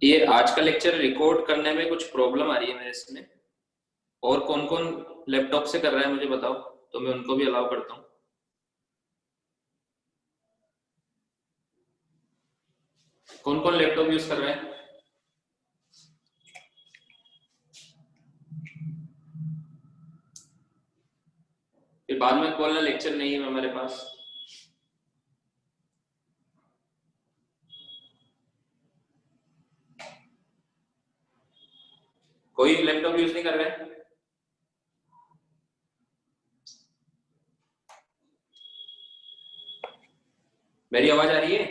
ये आज का लेक्चर रिकॉर्ड करने में कुछ प्रॉब्लम आ रही है मेरे इसमें। और कौन कौन लैपटॉप से कर रहा है मुझे बताओ, तो मैं उनको भी अलाउ करता हूँ। कौन कौन लैपटॉप यूज कर रहे हैं? फिर बाद में बोलना लेक्चर नहीं है हमारे पास। कोई लैपटॉप यूज नहीं कर रहे हैं? मेरी आवाज आ रही है?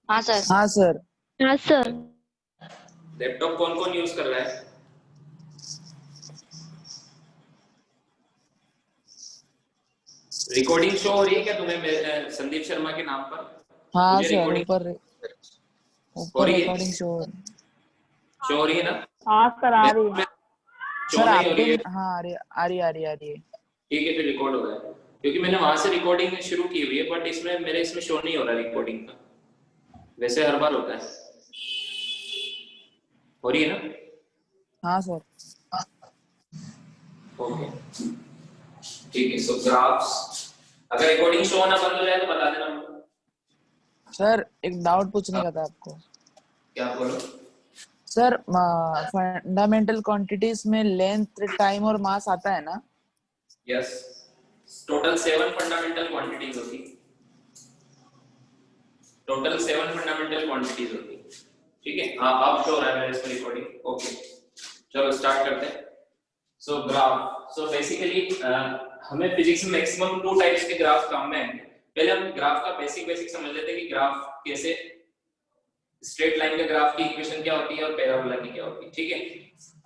हाँ सर। हाँ सर। हाँ सर। लैपटॉप कौन कौन यूज कर रहा है? रिकॉर्डिंग शो हो रही है क्या तुम्हें संदीप शर्मा के नाम पर? हाँ मुझे सर, रिकॉर्डिंग ऊपर रिकॉर्डिंग शो हो रही है ना? हाँ सर आ रही है। शो सर नहीं हो रही आपके है? हाँ आ रही है। ठीक है, फिर रिकॉर्ड हो रहा है क्योंकि मैंने वहां से रिकॉर्डिंग शुरू की हुई है, बट इसमें मेरे इसमें शो नहीं हो रहा रिकॉर्डिंग का। वैसे हर बार होता है। हो रही है ना? हाँ सर। ओके ठीक है। सो ग्राफ्स, अगर रिकॉर्डिंग शो होना बंद हो जाए तो बता देना मुझे। सर एक डाउट पूछने का था आपको। क्या बोलो? सर फंडामेंटल क्वांटिटीज में लेंथ, टाइम और मास आता है ना? यस, टोटल 7 फंडामेंटल क्वांटिटीज होती। टोटल 7 फंडामेंटल क्वांटिटीज होती। ठीक है, हाँ अब शो हो रहा है मेरे इसमें रिकॉर्डिंग। ओके चलो स्टार्ट करते हैं। सो ग्राफ, सो बेसिकली हमें फिजिक्स में मैक्सिमम 2 टाइप्स के ग्राफ काम में आएंगे। पहले हम ग्राफ का बेसिक समझ लेते हैं कि ग्राफ कैसे, स्ट्रेट लाइन के ग्राफ की इक्वेशन क्या होती है और पैराबोला की क्या होती है। ठीक है,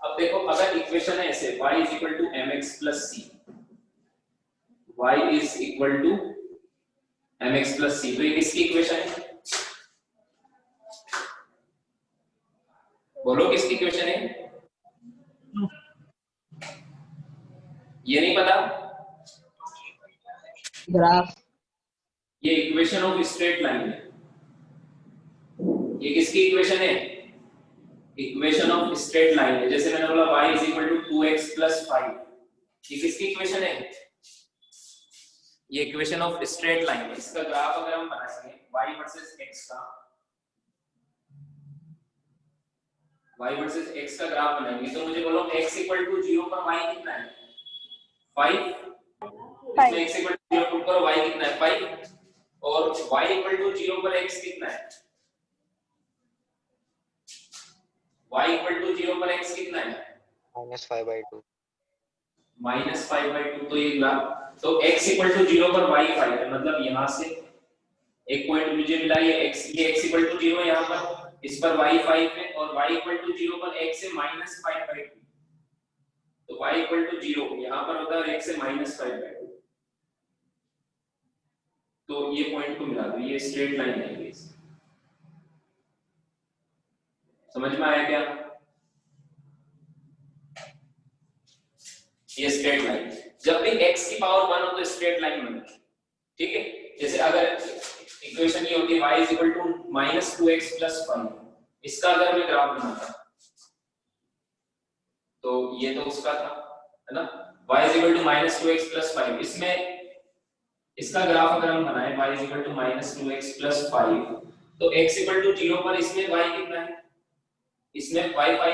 अब देखो अगर इक्वेशन है ऐसे y = mx + c, y = mx + c, तो ये किसकी इक्वेशन है? बोलो किसकी इक्वेशन है? ये नहीं पता? ग्राफ। ये इक्वेशन ऑफ स्ट्रेट लाइन है। ये किसकी इक्वेशन है? इक्वेशन ऑफ स्ट्रेट लाइन है। जैसे मैंने बोला y = 2x + 5, ये किसकी इक्वेशन है? ये इक्वेशन ऑफ स्ट्रेट लाइन है। इसका ग्राफ अगर हम बनाएंगे y वर्सेस x का, y वर्सेस x का ग्राफ बनाएंगे तो मुझे बोलो x = 0 पर y कितना है? 5। इसमें x = 0 पर y कितना है? 5। और y = 0 पर x कितना है? y = 0 पर x कितना है? -5/2। -5/2। तो ये ग्राफ, तो x = 0 पर y 5 है, मतलब यहां से एक पॉइंट मुझे मिला, ये x, ये x = 0 है, यहां पर इस पर y 5 है, और y = 0 पर x से -5/2, तो y = 0 यहां पर होता है, x से -5/2, तो ये पॉइंट को मिला दो, ये स्ट्रेट लाइन है। ये समझ में आया क्या? ये स्ट्रेट लाइन, जब भी x की पावर 1 हो तो स्ट्रेट लाइन बनती है। ठीक है, जैसे अगर इक्वेशन ये होती है y = -2x + 5, इसका अगर मैं ग्राफ बनाता तो ये तो उसका था, है ना? y = -2x + 5, इसमें इसका ग्राफ अगर हम बनाए y = -2x + 5, तो x = 0 पर इसमें y कितना है? इसमें 5 है,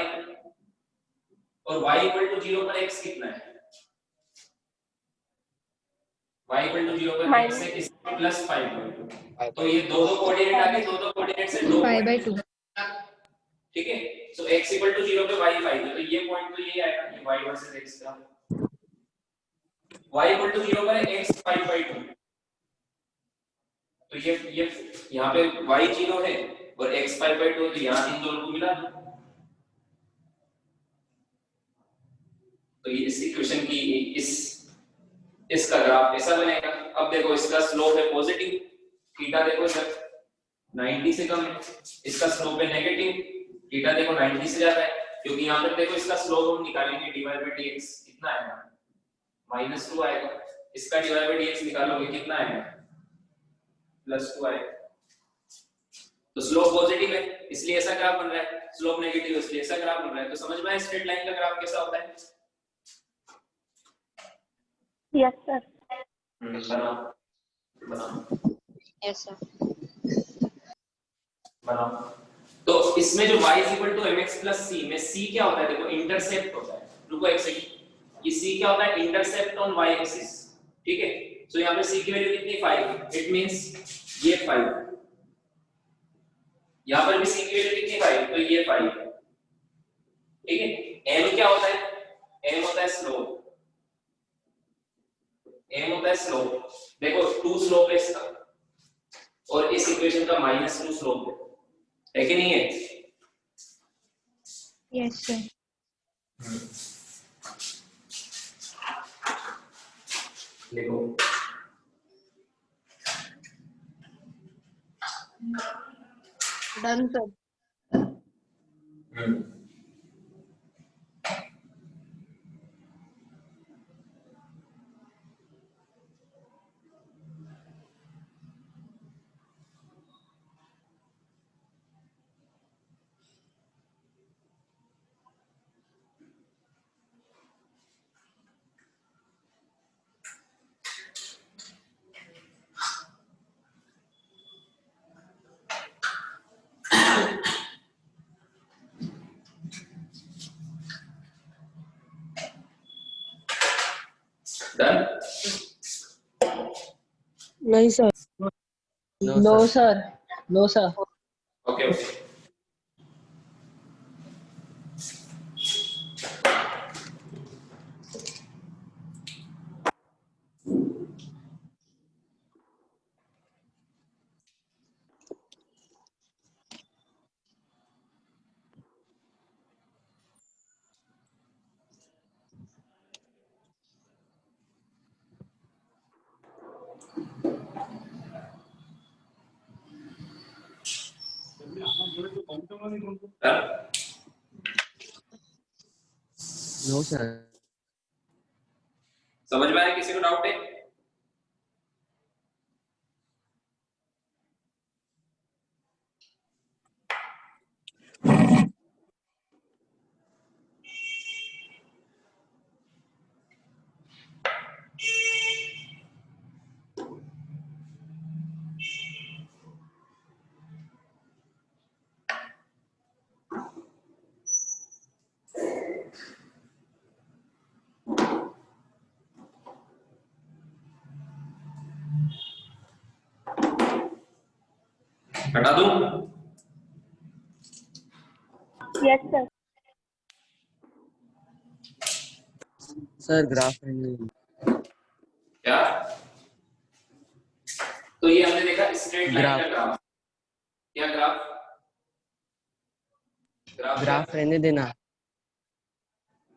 और y = 0 पर x कितना है? y = 0 पर x है, इसमें +5/2, तो ये दो कोऑर्डिनेट आके दो कोऑर्डिनेट से 5/2। ठीक है, सो x = 0 पे y 5 है, तो ये पॉइंट तो यही आएगा, ये y वर्सेस x का। y = 0 पर x 5/2, तो ये यहाँ पे y 0 है और x 5/2, तो यहाँ इन दोनों को मिला दो, तो ये इस इक्वेशन की इसका ग्राफ ऐसा बनेगा। अब देखो इसका स्लोप है पॉजिटिव, थीटा देखो सर 90 से कम है, इसका स्लोप है नेगेटिव, थीटा देखो 90 से ज्यादा है, क्योंकि यहाँ पर देखो इसका स्लोप हम निकालेंगे dy/dx, कितना आएगा? -2 आएगा। इसका dy/dx निकालोगे कितना आएगा? +2 आएगा। तो स्लोप पॉजिटिव है इसलिए ऐसा ग्राफ बन रहा है, स्लोप नेगेटिव है इसलिए ऐसा ग्राफ बन रहा है। तो समझ में आया स्ट्रेट लाइन का ग्राफ कैसा होता है? Yes sir. बनाओ बनाओ यस सर। बनाओ। तो इसमें जो y mx + c में c क्या होता है? देखो इंटरसेप्ट होता है। रुको एक सेकंड, ये c क्या होता है? इंटरसेप्ट ऑन y एक्सिस, ठीक है। तो यहाँ पे c की वैल्यू कितनी? 5। इट मींस ये 5, यहाँ पर भी c की वैल्यू कितनी? 5, तो ये 5, ठीक है। m क्या होता है? m होता है स्लोप, m होता है स्लोप। देखो 2 स्लोप है इसका और इस इक्वेशन का -2 स्लोप है कि नहीं है? Yes sir. देखो डन सर। डन। नहीं sir. No sir. No sir. Okay okay. No sir. समझ में आया? किसी को डाउट है? हटा दूं? Yes sir. सर ग्राफ क्या? तो ये हमने देखा स्ट्रेट लाइन का ग्राफ। क्या ग्राफ? ग्राफ रहने देना।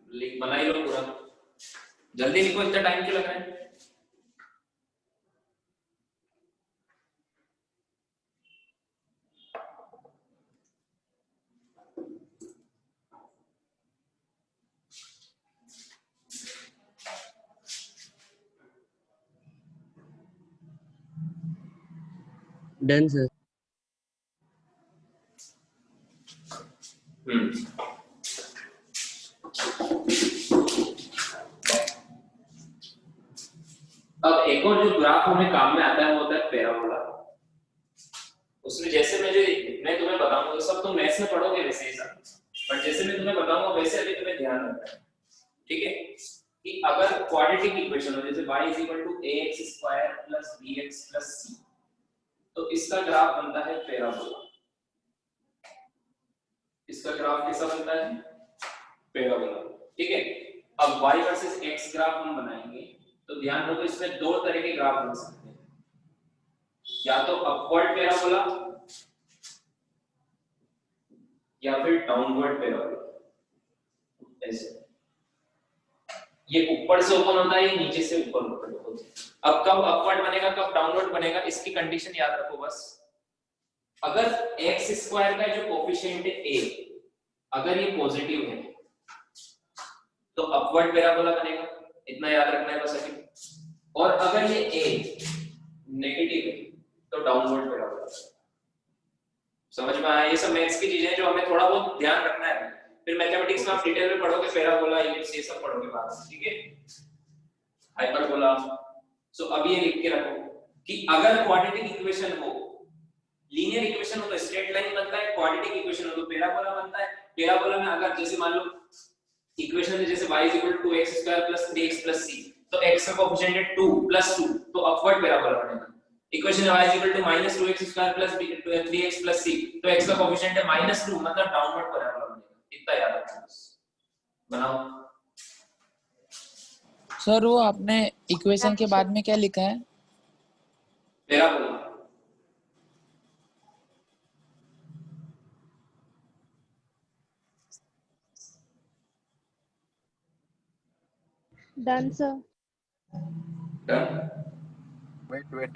लिख बना ही लो पूरा, जल्दी लिखो, इतना टाइम क्यों लग रहा है? Done sir. अब एक और जो ग्राफ हमें काम में आता है वो होता है पैराबोला। उसमें जैसे मैं तुम्हें बताऊंगा, तो सब तुम मैथ्स में पढ़ोगे वैसे ही सब, पर जैसे मैं तुम्हें बताऊंगा वैसे अभी तुम्हें ध्यान रखना है, ठीक है? कि अगर क्वाड्रेटिक इक्वेशन हो जैसे y = ax² + bx + c, तो इसका ग्राफ बनता है पैराबोला। इसका ग्राफ कैसा बनता है? पैराबोला, ठीक है। अब y वर्सेस x ग्राफ हम बनाएंगे तो ध्यान रखो इसमें दो तरह के ग्राफ बन सकते हैं, या तो अपवर्ड पैराबोला या फिर डाउनवर्ड पैराबोला। ऐसे ये ऊपर से ओपन होता है, ये नीचे से ऊपर होता है। अब कब अपवर्ड बनेगा कब डाउनवर्ड बनेगा इसकी कंडीशन याद रखो बस। अगर x² का जो कोफिशिएंट है a, अगर ये पॉजिटिव है तो अपवर्ड पैराबोला बनेगा, इतना याद रखना है बस अभी। और अगर ये a नेगेटिव है तो डाउनवर्ड पैराबोला। समझ में आया? ये सब मैथ्स की चीजें जो हमें थोड़ा बहुत ध्यान रखना है। फिर मैथमेटिक्स में आप डिटेल में पढ़ोगे, पैराबोला, इलिप्स, ये सब पढ़ोगे बाद में, ठीक है? हाइपरबोला। सो अब ये लिख के रखो कि अगर क्वाड्रेटिक इक्वेशन हो, लीनियर इक्वेशन हो तो स्ट्रेट लाइन बनता है, क्वाड्रेटिक इक्वेशन हो तो पैराबोला बनता है। पैराबोला में अगर जैसे मान लो इक्वेशन है जैसे y = 2x² + 3x + c, तो x का कोएफिशिएंट है 2 + 2, तो अपवर्ड पैराबोला बनेगा। इक्वेशन है y = -2x² + 3x + c, तो x का कोएफिशिएंट है -2, मतलब डाउनवर्ड पैराबोला बनेगा। इतना याद रखना बस। बनाओ। सर वो आपने इक्वेशन के बाद में क्या लिखा है? Parabola. Done sir. Done. Wait.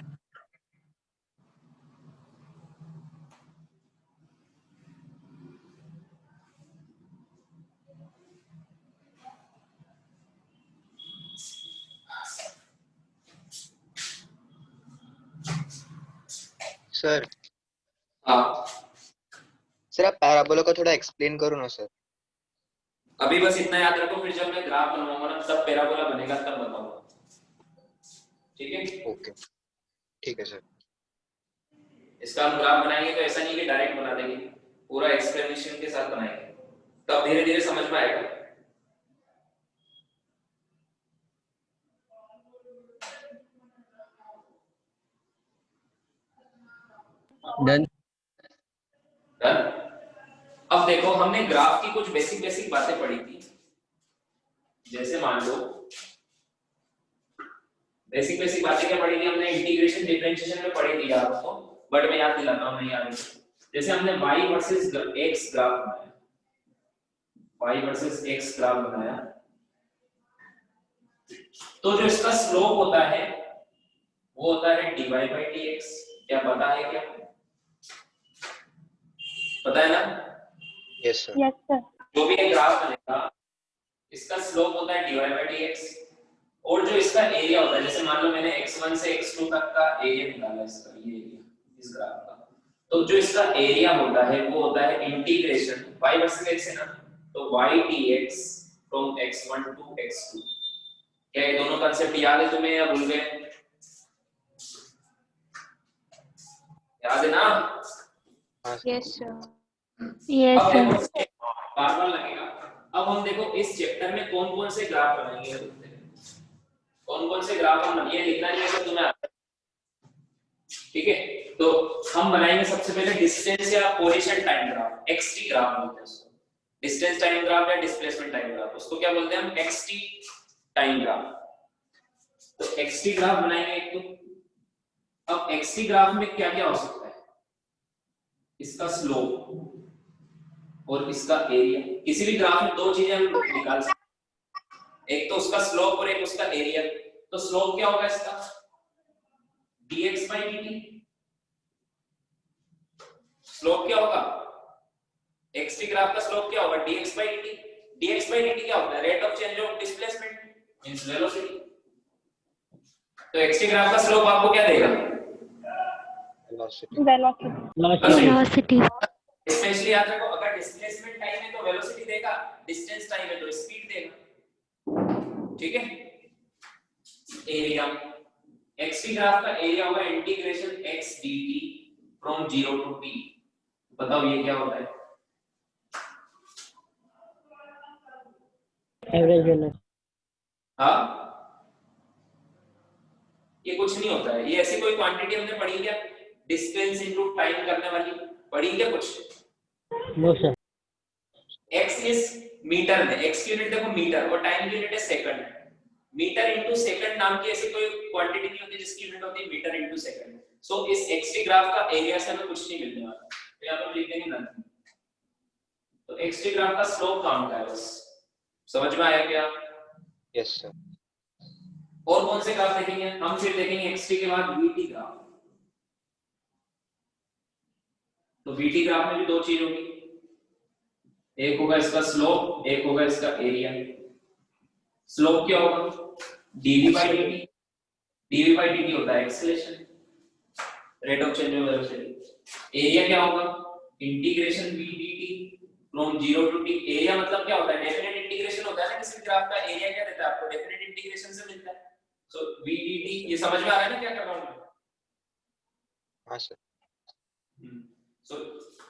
Sir हाँ, सर आप पैराबोला का थोड़ा एक्सप्लेन करो ना सर। अभी बस इतना याद रखो, फिर जब मैं ग्राफ बनवाऊंगा ना तब पैराबोला बनेगा, तब बताऊंगा, ठीक है? ओके ठीक है सर। इसका हम ग्राफ बनाएंगे तो ऐसा नहीं कि डायरेक्ट बना देंगे, पूरा एक्सप्लेनेशन के साथ बनाएंगे, तब धीरे धीरे समझ में आएगा। Done. डन। अब देखो हमने ग्राफ की कुछ बेसिक बातें पढ़ी थी, जैसे मान लो बेसिक बातें क्या पढ़ी थी हमने? इंटीग्रेशन डिफरेंशिएशन में पढ़ी थी आपको, बट मैं याद दिलाता हूं, नहीं याद है। जैसे हमने y वर्सेस x ग्राफ बनाया, y वर्सेस x ग्राफ बनाया, तो जो इसका स्लोप होता है वो होता है dy/dx। क्या पता है? क्या पता है ना? Yes sir. Yes sir. जो भी एक ग्राफ बनेगा इसका स्लोप होता है dy/dx, और जो इसका एरिया होता है, जैसे मान लो मैंने x1 से x2 तक का एरिया निकाला, इसका ये एरिया इस ग्राफ का, तो जो इसका एरिया होता है वो होता है इंटीग्रेशन y वर्सेस x है ना, तो y dx from x1 to x2। क्या ये दोनों कांसेप्ट याद है तुम्हें या भूल गए? याद है ना? Yes sir. यस अब सर। देखो बार लगेगा। अब हम देखो इस चैप्टर में कौन कौन से ग्राफ बनाएंगे, कौन कौन से ग्राफ हम ये लिखना नहीं है तुम्हें आता है, ठीक है? तो हम बनाएंगे सबसे पहले डिस्टेंस या position time graph, XT graph बोलते हैं उसको। डिस्टेंस टाइम ग्राफ या डिस्प्लेसमेंट टाइम ग्राफ, उसको क्या बोलते हैं हम? XT time graph. तो एक्सटी ग्राफ बनाएंगे एक तो। अब एक्सटी ग्राफ में क्या क्या हो सकता है? इसका स्लोप और इसका एरिया। किसी भी ग्राफ में दो चीजें हम निकाल सकते हैं, एक तो उसका स्लोप और एक उसका एरिया। तो स्लोप क्या होगा इसका? dx/dt। स्लोप क्या होगा? एक्सटी ग्राफ का स्लोप क्या होगा? dx/dt। dx/dt क्या होता है? Rate of change of displacement means velocity. तो एक्सटी ग्राफ का स्लोप आपको क्या देगा? वेलोसिटी। स्पेशली याद रखो, अगर डिस्प्लेसमेंट टाइम है तो वेलोसिटी देगा, डिस्टेंस टाइम है तो स्पीड देगा, ठीक है? एरिया, एक्सटी ग्राफ का एरिया होगा integration x dt from 0 to t। बताओ ये क्या होता है? Average velocity. हाँ, ये कुछ नहीं होता है, ये ऐसी कोई क्वांटिटी हमने पढ़ी क्या? डिस्टेंस इनटू टाइम करने वाली पढ़ी क्या कुछ? No sir. x is metre में, x की यूनिट देखो मीटर, और टाइम की यूनिट है सेकंड। मीटर इनटू सेकंड नाम की ऐसी कोई क्वांटिटी नहीं होती जिसकी यूनिट होती है मीटर इनटू सेकंड। सो इस एक्सटी ग्राफ का एरिया से हमें कुछ नहीं मिलने वाला, तो यहां पर लिख देंगे नथिंग। तो एक्सटी ग्राफ का स्लोप काउंट है बस। समझ में आया क्या? Yes sir. और कौन से ग्राफ देखेंगे हम? फिर देखेंगे एक्सटी के बाद वीटी ग्राफ। तो वीटी ग्राफ में भी दो चीज होगी, एक होगा इसका स्लोप, एक होगा इसका एरिया। स्लोप क्या होगा? dv/dt। dv/dt होता है acceleration, rate of change of velocity. Area क्या होगा? Integration v dt from 0 to t। एरिया मतलब क्या होता है? डेफिनेट इंटीग्रेशन होता है ना किसी ग्राफ का। एरिया क्या देता है आपको? डेफिनेट इंटीग्रेशन से मिलता है। सो v dt, ये समझ में आ रहा है ना क्या कर रहा हूं मैं? हाँ सर। सो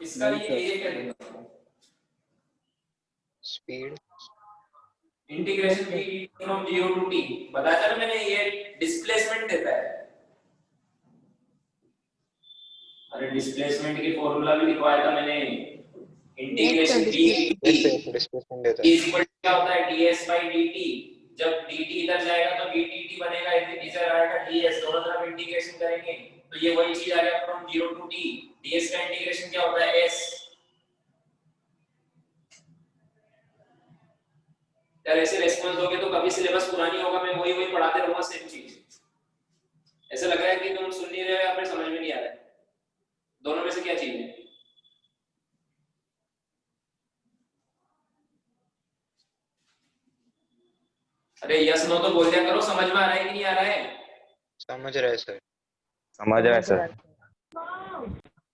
इसका नहीं ये सर। एरिया क्या देगा? Speed. Integration v dt from 0 to t बताया था ना मैंने, ये डिस्प्लेसमेंट देता है। अरे डिस्प्लेसमेंट की फॉर्मूला भी लिखवाया था मैंने। इंटीग्रेशन v dt डिस्प्लेसमेंट देता है। इज इक्वल टू क्या होता है? ds by dt। जब dt इधर जाएगा तो ddt बनेगा, इधर आएगा ds, दोनों तरफ इंटीग्रेशन करेंगे तो ये वही चीज आ गया फ्रॉम 0 टू t। ds का इंटीग्रेशन क्या होता है? s। यार ऐसे रेस्पॉन्स दोगे तो कभी सिलेबस पूरा नहीं होगा, मैं वही वही पढ़ाते रहूंगा सेम चीज। ऐसा लग रहा है कि तुम सुन नहीं रहे हो या फिर समझ में नहीं आ रहा है? दोनों में से क्या चीज है? अरे यस नो तो बोल दिया करो, समझ में आ रहा है कि नहीं आ रहा है? समझ रहे सर। समझ रहा है सर।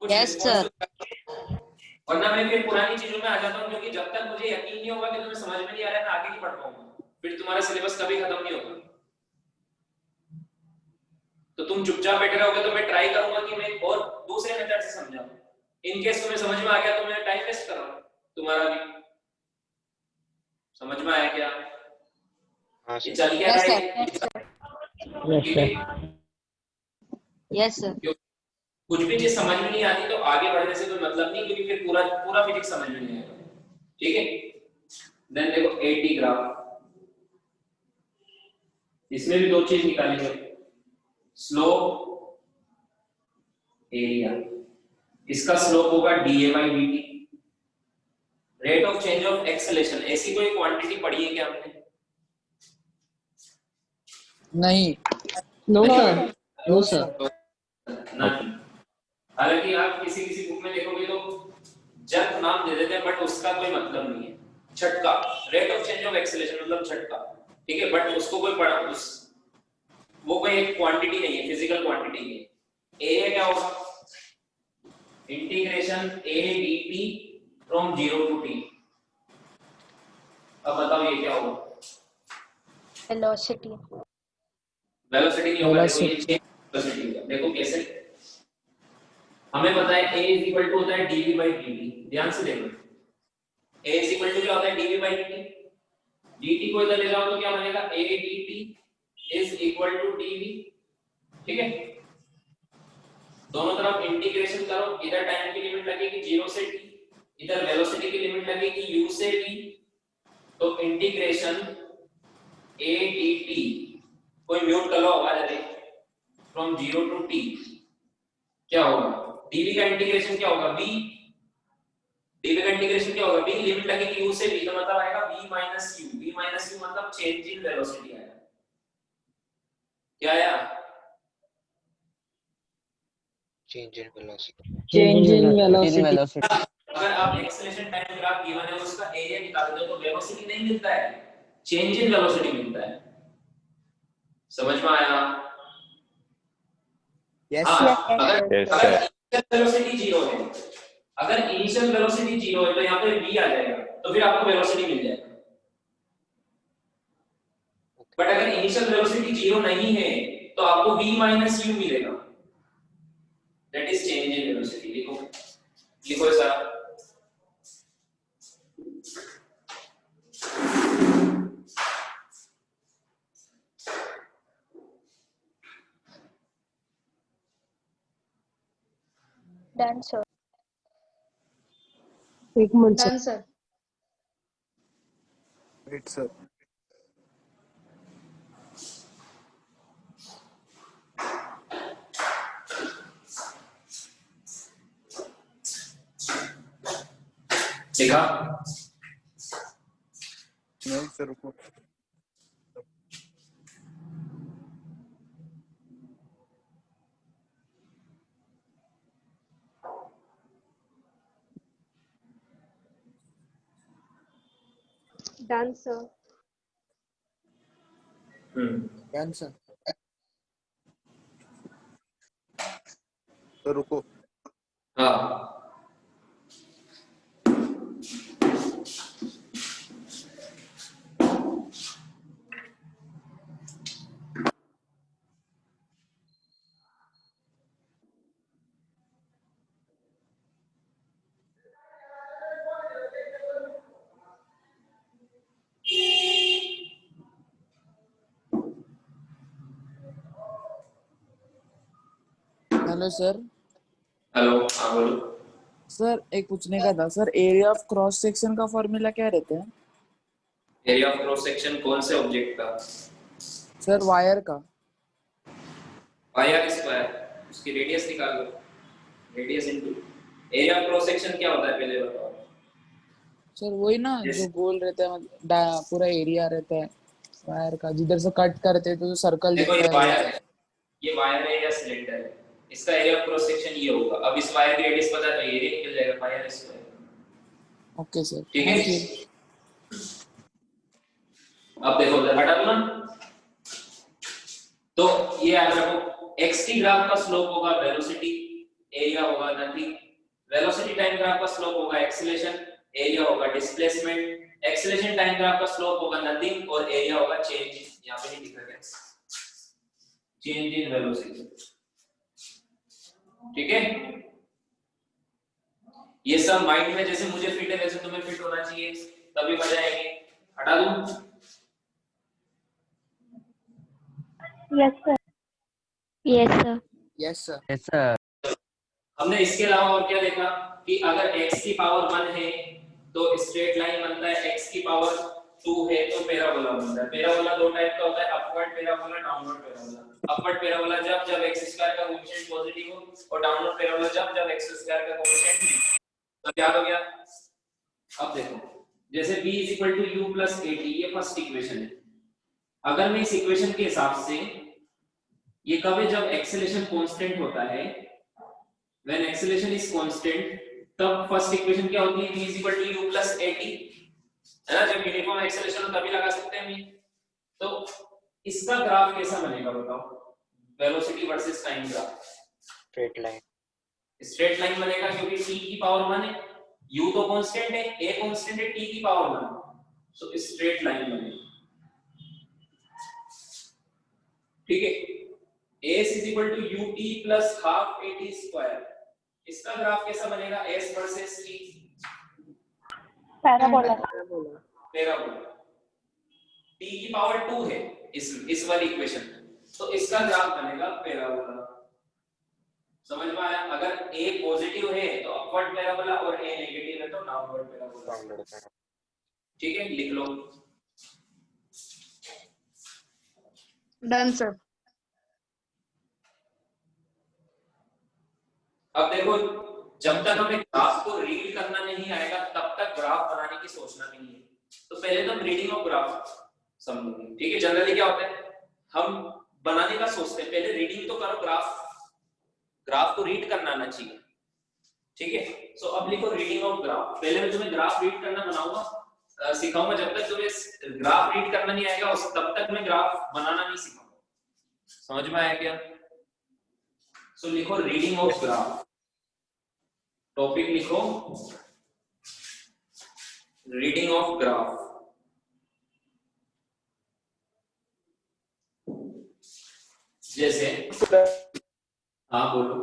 कुछ Yes, response sir. तो- वरना मैं फिर पुरानी चीजों में आ जाता हूँ, क्योंकि जब तक मुझे यकीन नहीं होगा कि तुम्हें समझ में नहीं आ रहा है मैं आगे नहीं बढ़ पाऊंगा, फिर तुम्हारा सिलेबस कभी खत्म नहीं होगा। तो तुम चुपचाप बैठे रहोगे तो मैं ट्राई करूंगा कि मैं और दूसरे मेथड से समझाऊं। इन केस तुम्हें समझ में आ गया तो मैं टाइम वेस्ट कर रहा हूं तुम्हारा भी। समझ में आया क्या? हाँ ये सर। चल क्या Yes, रहा sir. है? ठीक है? Yes, sir. कुछ भी चीज समझ में नहीं आती तो आगे बढ़ने से कोई मतलब नहीं, क्योंकि फिर पूरा पूरा फिजिक्स समझ में नहीं आएगा। ठीक है? देन देखो 80 ग्राफ, इसमें भी दो चीज निकालेंगे, स्लोप, एरिया। इसका स्लोप होगा dA by dt। Rate of change of acceleration, ऐसी कोई क्वांटिटी पढ़ी है क्या आपने? नहीं। No, sir. No, sir. नहीं। हालांकि आप किसी किसी बुक में देखोगे तो जर्क नाम दे देते हैं, बट उसका कोई मतलब नहीं है। झटका, rate of change of acceleration मतलब झटका, ठीक है, बट उसको कोई पढ़ा उस वो कोई एक क्वांटिटी नहीं है, फिजिकल क्वांटिटी नहीं है। एरिया क्या होगा? Integration a dt from 0 to t। अब बताओ ये क्या होगा? Velocity. वेलोसिटी नहीं होगा, देखो ये चेंज वेलोसिटी होगा। देखो कैसे, हमें पता है a इज इक्वल टू होता है dv by dt। ध्यान से देखो, a इज इक्वल टू क्या होता है? dv by dt। dt को इधर ले जाओ तो क्या बनेगा? a dt is equal to dv। ठीक है, दोनों तरफ इंटीग्रेशन करो, इधर टाइम की लिमिट लगेगी 0 से t, इधर वेलोसिटी की लिमिट लगेगी u से v। तो इंटीग्रेशन a dt, कोई म्यूट कर लो आवाज आ रही, फ्रॉम 0 टू t क्या होगा? dv का इंटीग्रेशन क्या होगा? v। dv का इंटीग्रेशन क्या होगा? v, लिमिट लगेगी u से v, तो मतलब आएगा v minus u। v minus u मतलब चेंज इन वेलोसिटी आएगा। क्या आया? Change in velocity. Change in velocity. velocity. अगर आप एक्सेलरेशन टाइम ग्राफ गिवन है उसका एरिया निकालते हो तो वेलोसिटी नहीं मिलता है, चेंज इन वेलोसिटी मिलता है। समझ में आया? Yes, हाँ, sir. अगर Yes, अगर sir. इनिशियल वेलोसिटी 0 है, अगर इनिशियल वेलोसिटी 0 है तो यहाँ पे v आ जाएगा, तो फिर आपको वेलोसिटी मिल जाएगा। बट अगर इनिशियल वेलोसिटी 0 नहीं है तो आपको v माइनस u मिलेगा, that is change in velocity. लिखो लिखो ऐसा। Done, sir. एक minute sir. Done, sir. Wait, sir. देखा? नहीं सर रुको। Done, sir. Done, sir. Sir रुको। हाँ, हेलो सर। हेलो, हाँ बोलो। सर एक पूछने का था sir, area of cross section का फॉर्मूला क्या रहता है? एरिया ऑफ क्रॉस सेक्शन कौन से ऑब्जेक्ट का? सर वायर का। पाई आर स्क्वायर, उसकी रेडियस निकाल लो, radius into area of cross section क्या होता है पहले बताओ। सर वही ना Yes. जो गोल रहता है, मतलब पूरा एरिया रहता है वायर का, जिधर से कट करते हैं तो जो सर्कल देखो दिखता ये है वायर वो। है, ये वायर है या सिलेंडर है, इसका एरिया ऑफ क्रॉस सेक्शन ये होगा। अब इस वायर की रेडियस पता है तो एरिया निकल जाएगा पाई आर स्क्वायर। ओके सर, ठीक है, थैंक यू। अब देखो उधर हटा दो ना, तो ये याद रखो, x की ग्राफ का स्लोप होगा वेलोसिटी, एरिया होगा नथिंग। वेलोसिटी टाइम ग्राफ का स्लोप होगा एक्सीलरेशन, एरिया होगा डिस्प्लेसमेंट। एक्सीलरेशन टाइम ग्राफ का स्लोप होगा नथिंग और एरिया होगा चेंज, यहां पे नहीं लिखा गया, चेंज इन वेलोसिटी। ठीक है, ये सब माइंड में जैसे मुझे फिट है वैसे तुम्हें फिट होना चाहिए, तभी मजा आएगी। हटा दूं? Yes sir. Yes sir. Yes sir. हमने इसके अलावा और क्या देखा कि अगर x की पावर 1 है तो स्ट्रेट लाइन बनता है, x की पावर 2 है तो पैराबोला बनता है। पैराबोला दो टाइप का होता है, upward parabola, downward parabola. Upward parabola जब x स्क्वायर का कोएफिशिएंट पॉजिटिव हो, और डाउनवर्ड पैराबोला जब x स्क्वायर का कोएफिशिएंट नेगेटिव। तो याद हो गया। अब देखो, जैसे b u + at, ये फर्स्ट इक्वेशन है। अगर मैं इस इक्वेशन के हिसाब से, ये कब है जब एक्सेलरेशन कांस्टेंट होता है, when acceleration is constant, तब फर्स्ट इक्वेशन क्या होती है, v u + at, है ना। जब यूनिफॉर्म एक्सेलरेशन हो तभी लगा सकते हैं हम। तो इसका ग्राफ कैसा बनेगा बताओ, velocity versus time graph. Straight line. Straight line बनेगा क्योंकि t की पावर 1 है, u तो कांस्टेंट है, a कांस्टेंट है, t की पावर 1, सो स्ट्रेट लाइन बनेगी। ठीक है, s = ut + half at²। इसका ग्राफ कैसा बनेगा, s versus t, parabola. Parabola. t की पावर 2 है इस वाली इक्वेशन में, तो इसका ग्राफ बनेगा पैराबोला। समझ में आया? अगर a पॉजिटिव है तो अपवर्ड पैराबोला और a नेगेटिव है तो डाउनवर्ड पैराबोला। ठीक है, लिख लो। Done sir. अब देखो, जब तक हमें ग्राफ को रीड करना नहीं आएगा तब तक ग्राफ बनाने की सोचना नहीं है। तो पहले तो हम रीडिंग ऑफ ग्राफ समझेंगे। ठीक है, जनरली क्या होता है, हम बनाने का सोचते हैं, पहले रीडिंग तो करो, ग्राफ को रीड करना आना चाहिए। ठीक है, सो अब लिखो रीडिंग ऑफ ग्राफ। पहले मैं तुम्हें ग्राफ रीड करना बनाऊंगा, सिखाऊंगा। जब तक तुम्हें ग्राफ रीड करना नहीं आएगा तब तक मैं ग्राफ बनाना नहीं सिखाऊंगा। समझ में आया क्या? सो लिखो रीडिंग ऑफ ग्राफ, टॉपिक लिखो रीडिंग ऑफ ग्राफ। जैसे, हाँ बोलो।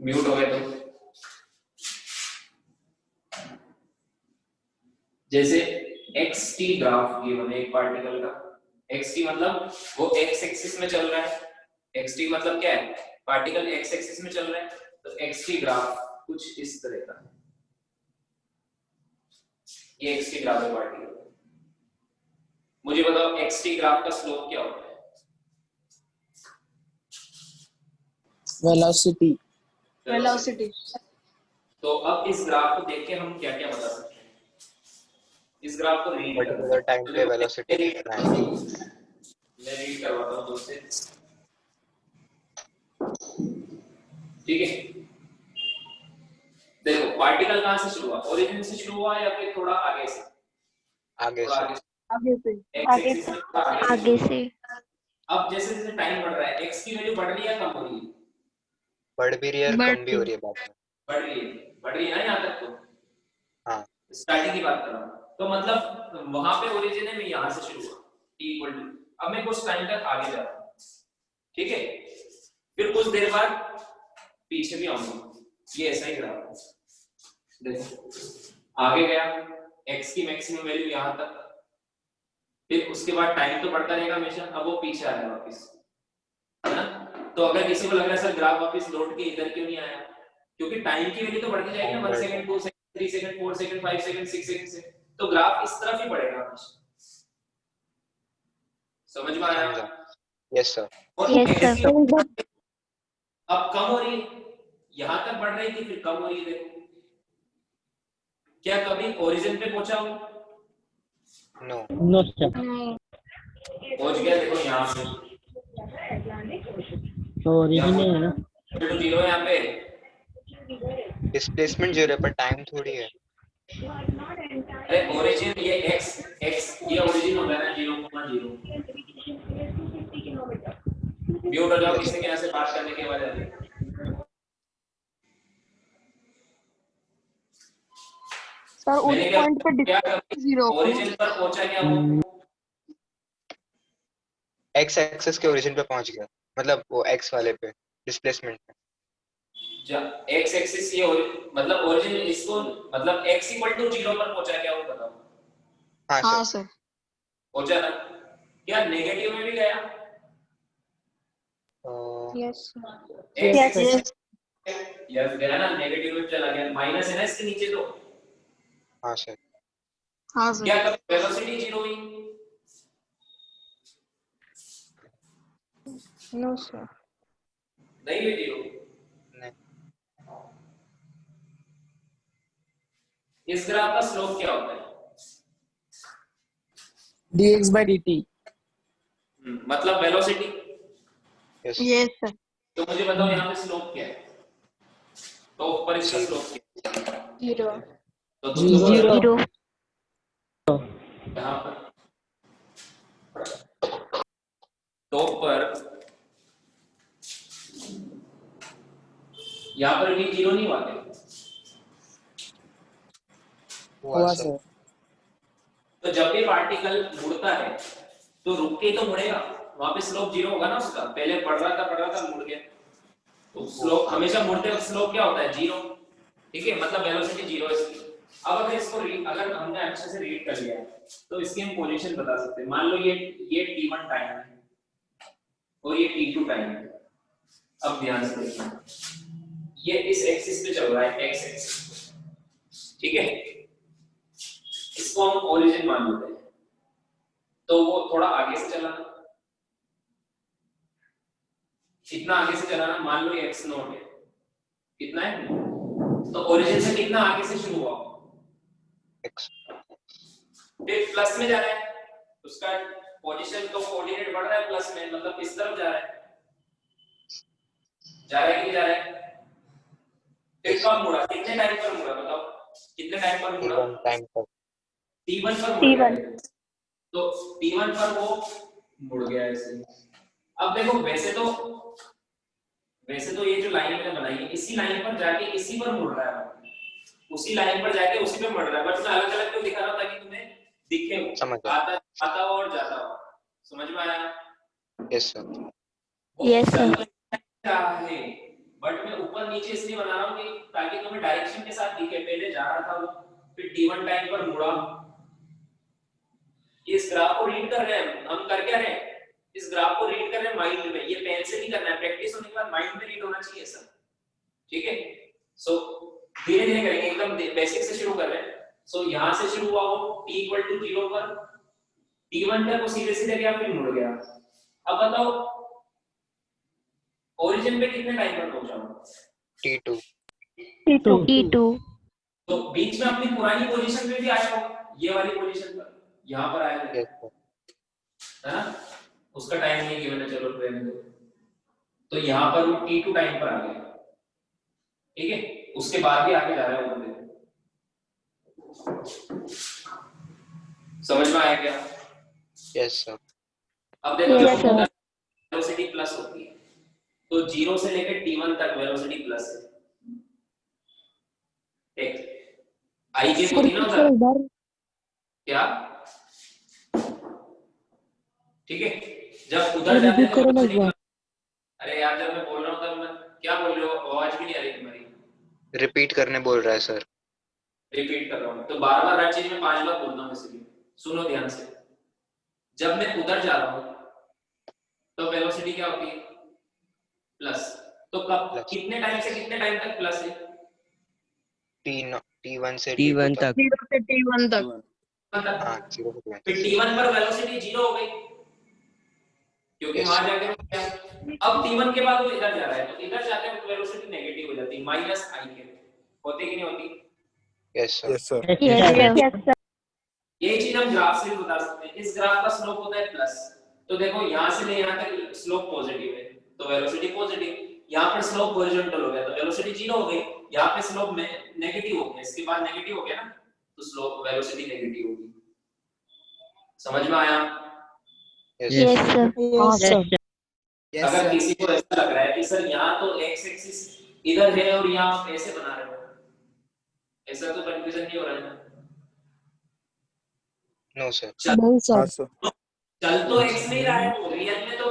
म्यूट हो गए तो। जैसे xt ग्राफ गिवन है एक पार्टिकल का, xt मतलब वो x एक्सिस में चल रहा है, xt मतलब क्या है, पार्टिकल x एक्सिस में चल रहा है, तो xt ग्राफ कुछ इस तरह का है। ये xt ग्राफ है पार्टिकल। मुझे बताओ xt ग्राफ का स्लोप क्या होता है? वेलोसिटी। वेलोसिटी। तो अब इस ग्राफ को देख के हम क्या क्या बता सकते हैं? इस ग्राफ को रीड पर्टिकुलर टाइम पे वेलोसिटी कितना है। मैं रीड करवाता हूँ दोस्त से। ठीक है, देखो पार्टिकल कहां से शुरू हुआ, ओरिजिन से शुरू हुआ या फिर थोड़ा आगे से? आगे थोड़ा से। आगे से। X एक्सिस में थोड़ा आगे से। अब जैसे जैसे टाइम बढ़ रहा है, x की वैल्यू बढ़ रही है कम हो रही है? बढ़ भी रही है और कम भी हो रही है बाद में। बढ़ रही है ना, यहाँ तक तो हाँ। स्टार्टिंग की बात कर रहा हूँ। तो मतलब वहां पे ओरिजिन है, मैं यहाँ से शुरू हुआ t = अब मैं कुछ टाइम तक आगे जा रहा हूँ। ठीक है, फिर कुछ देर बाद पीछे भी आऊंगा। ये ऐसा ही ग्राफ है। देखो आगे गया, x की मैक्सिमम वैल्यू यहाँ तक, फिर उसके बाद टाइम तो बढ़ता रहेगा हमेशा, अब वो पीछे आ रहा है वापस, है ना। तो अगर किसी को लग रहा है सर ग्राफ वापस लौट के इधर क्यों नहीं आया, क्योंकि टाइम की वैल्यू तो बढ़ती जाएगी ना, 1 second 2 second 3 second 4 second 5 second 6 second से, तो ग्राफ इस तरफ ही बढ़ेगा हमेशा। समझ में आया? समझा। Yes sir. और Yes, sir. अब कम हो रही है, यहां तक बढ़ रही थी फिर कम हो रही है, देखो क्या कभी ओरिजिन पे पहुंचा हूं? नो। No, sir. पहुंच गया, देखो यहाँ से तो ओरिजिन है ना? तो जीरो है यहाँ पे, डिस्प्लेसमेंट 0 है पर टाइम थोड़ी है। अरे ओरिजिन ये x ये ओरिजिन होता है ना 0,0। म्यूट हो जाओ, किसी के यहाँ से बात करने के बाद आगे। सर उस मैंने क्या पॉइंट पे क्या जीरो ओरिजिन पर पहुंचा क्या वो? एक्स एक्सिस के ओरिजिन पे पहुंच गया, मतलब वो एक्स वाले पे डिस्प्लेसमेंट पे। x एक्सिस ये मतलब ओरिजिन इसको मतलब x इक्वल टू 0 पर पहुंचा क्या वो बताओ? हाँ हाँ सर। सर। पहुंचा ना? क्या नेगेटिव में भी गया? यस x यस यस गया ना, नेगेटिव में चला गया, माइनस है ना इसके नीचे तो। हाँ सर। हाँ क्या सर। कभी वेलोसिटी 0 हुई? No sir. नहीं हुई 0। नहीं। इस ग्राफ का स्लोप क्या होता है? dx by dt। मतलब वेलोसिटी। Yes yes sir. तो मुझे बताओ यहाँ पे स्लोप क्या है, तो ऊपर इसका Zero. स्लोप क्या है? जीरो तो तुम लोग जीरो। जीरो यहाँ पर टॉप पर यहाँ पर भी 0 नहीं हुआ क्या? हुआ सर। तो जब भी पार्टिकल मुड़ता है तो रुक के तो मुड़ेगा, वहां पे स्लोप 0 होगा ना उसका, पहले बढ़ रहा था मुड़ गया, तो स्लोप हमेशा मुड़ते वक्त स्लोप क्या होता है? 0। ठीक है, मतलब वेलोसिटी 0 है इसकी। अब अगर इसको अगर हमने अच्छे से रीड कर लिया तो इसकी हम पोजीशन बता सकते हैं। मान लो ये t1 टाइम है और ये t2 टाइम है। अब ध्यान से देखना, ये इस एक्सिस पे चल रहा है, x एक्सिस, ठीक है, इसको हम ओरिजिन मान लेते हैं, तो वो थोड़ा आगे से चलाना, कितना आगे से चलाना, मान लो ये x0 है, कितना है, तो ओरिजिन से कितना आगे से शुरू हुआ, एक्स। फिर प्लस में जा रहा है, उसका पोजीशन तो कोऑर्डिनेट बढ़ रहा है प्लस में, मतलब इस तरफ जा रहा है कि नहीं जा रहा है? फिर कब मुड़ा, कितने टाइम पर मुड़ा बताओ, कितने टाइम पर मुड़ा? t1 टाइम पर। t1 पर मुड़ गया, तो t1 पर वो मुड़ गया ऐसे। अब देखो वैसे तो ये जो लाइन मैंने बनाई है, इसी लाइन पर जाके इसी पर मुड़ रहा है, उसी लाइन पर जाके उसी पे मुड़ रहा है, बट मैं अलग अलग क्यों दिखा रहा हूं, ताकि तुम्हें दिखे, समझ गया। आता हो और जाता हो। समझ में आया? Yes sir. Yes, sir. है, बट मैं ऊपर नीचे इसलिए बना रहा हूँ कि ताकि तुम्हें डायरेक्शन के साथ दिखे, पहले जा रहा था वो, फिर t1 टाइम पर मुड़ा। इस ग्राफ को रीड कर रहे हैं हम, कर क्या रहे हैं, इस ग्राफ को रीड कर रहे हैं माइंड में, ये पेन से नहीं करना है, प्रैक्टिस होने के बाद माइंड में रीड होना चाहिए सब, ठीक है। सो धीरे धीरे करेंगे, एकदम बेसिक से शुरू कर रहे हैं। सो यहां से शुरू हुआ वो t इक्वल टू 0 पर, t1 तक वो सीधे सीधे गया, फिर मुड़ गया। अब बताओ ओरिजिन पे कितने टाइम पर पहुंचा हूं? t2। T2। तो बीच में अपनी पुरानी पोजीशन पे भी आया होगा, ये वाली पोजीशन पर यहां पर आया यस सर। है ना, उसका टाइम नहीं गिवन है, चलो रहने दो। तो यहां पर वो t2 टाइम पर आ गया, ठीक है, उसके बाद भी आगे जा रहा है ऊपर, देखो समझ में आया क्या? Yes sir. अब देखो Yes, sir. वेलोसिटी प्लस होती है, तो 0 से लेकर t1 तक वेलोसिटी प्लस है, ठीक, आई के होती ना उधर, क्या, ठीक है, जब उधर जाते हैं तो velocity plus- अरे यार जब मैं बोल रहा हूँ तब मैं क्या बोल रहे हो, आवाज भी नहीं आ रही तुम्हारी, रिपीट करने बोल रहा है सर। रिपीट कर रहा हूँ, तो बार बार हर चीज में 5 बार बोलता हूँ, इसलिए सुनो ध्यान से। जब मैं उधर जा रहा हूं तो वेलोसिटी क्या होती है प्लस। तो कब Plus. कितने टाइम से कितने टाइम तक प्लस है? T1 से T1 T2 तक। 0 से T1 तक। हाँ 0 से 1 फिर तक। T1 पर वेलोसिटी 0 हो गई क्योंकि Yes, वहां sir. जाके वो क्या, अब T1 के बाद वो इधर जा रहा है तो इधर जाते हैं तो वेलोसिटी नेगेटिव हो जाती है माइनस आई के, होती कि नहीं होती? Yes, sir. Yes, sir. Yes, sir. Yes, sir. ये चीज हम ग्राफ से भी बता सकते हैं। इस ग्राफ का स्लोप होता है प्लस, तो देखो यहां से ले यहां तक स्लोप पॉजिटिव है तो वेलोसिटी पॉजिटिव, यहां पर स्लोप हॉरिजॉन्टल हो गया तो वेलोसिटी 0 हो गई, यहां पे स्लोप में नेगेटिव हो गया, इसके बाद नेगेटिव हो गया ना तो स्लोप वेलोसिटी नेगेटिव होगी। समझ में आया? Yes, Yes. Yes, sir. Yes, sir. Yes, अगर sir. किसी को ऐसा लग रहा है कि सर यहाँ तो एक्स एक्सिस इधर है और यहाँ आप ऐसे बना रहे हो, ऐसा तो कंफ्यूजन नहीं हो रहा है ना? no, sir. नहीं हाँ, सर। sir. चल तो एक्स में ही रहा है, तो रियल में तो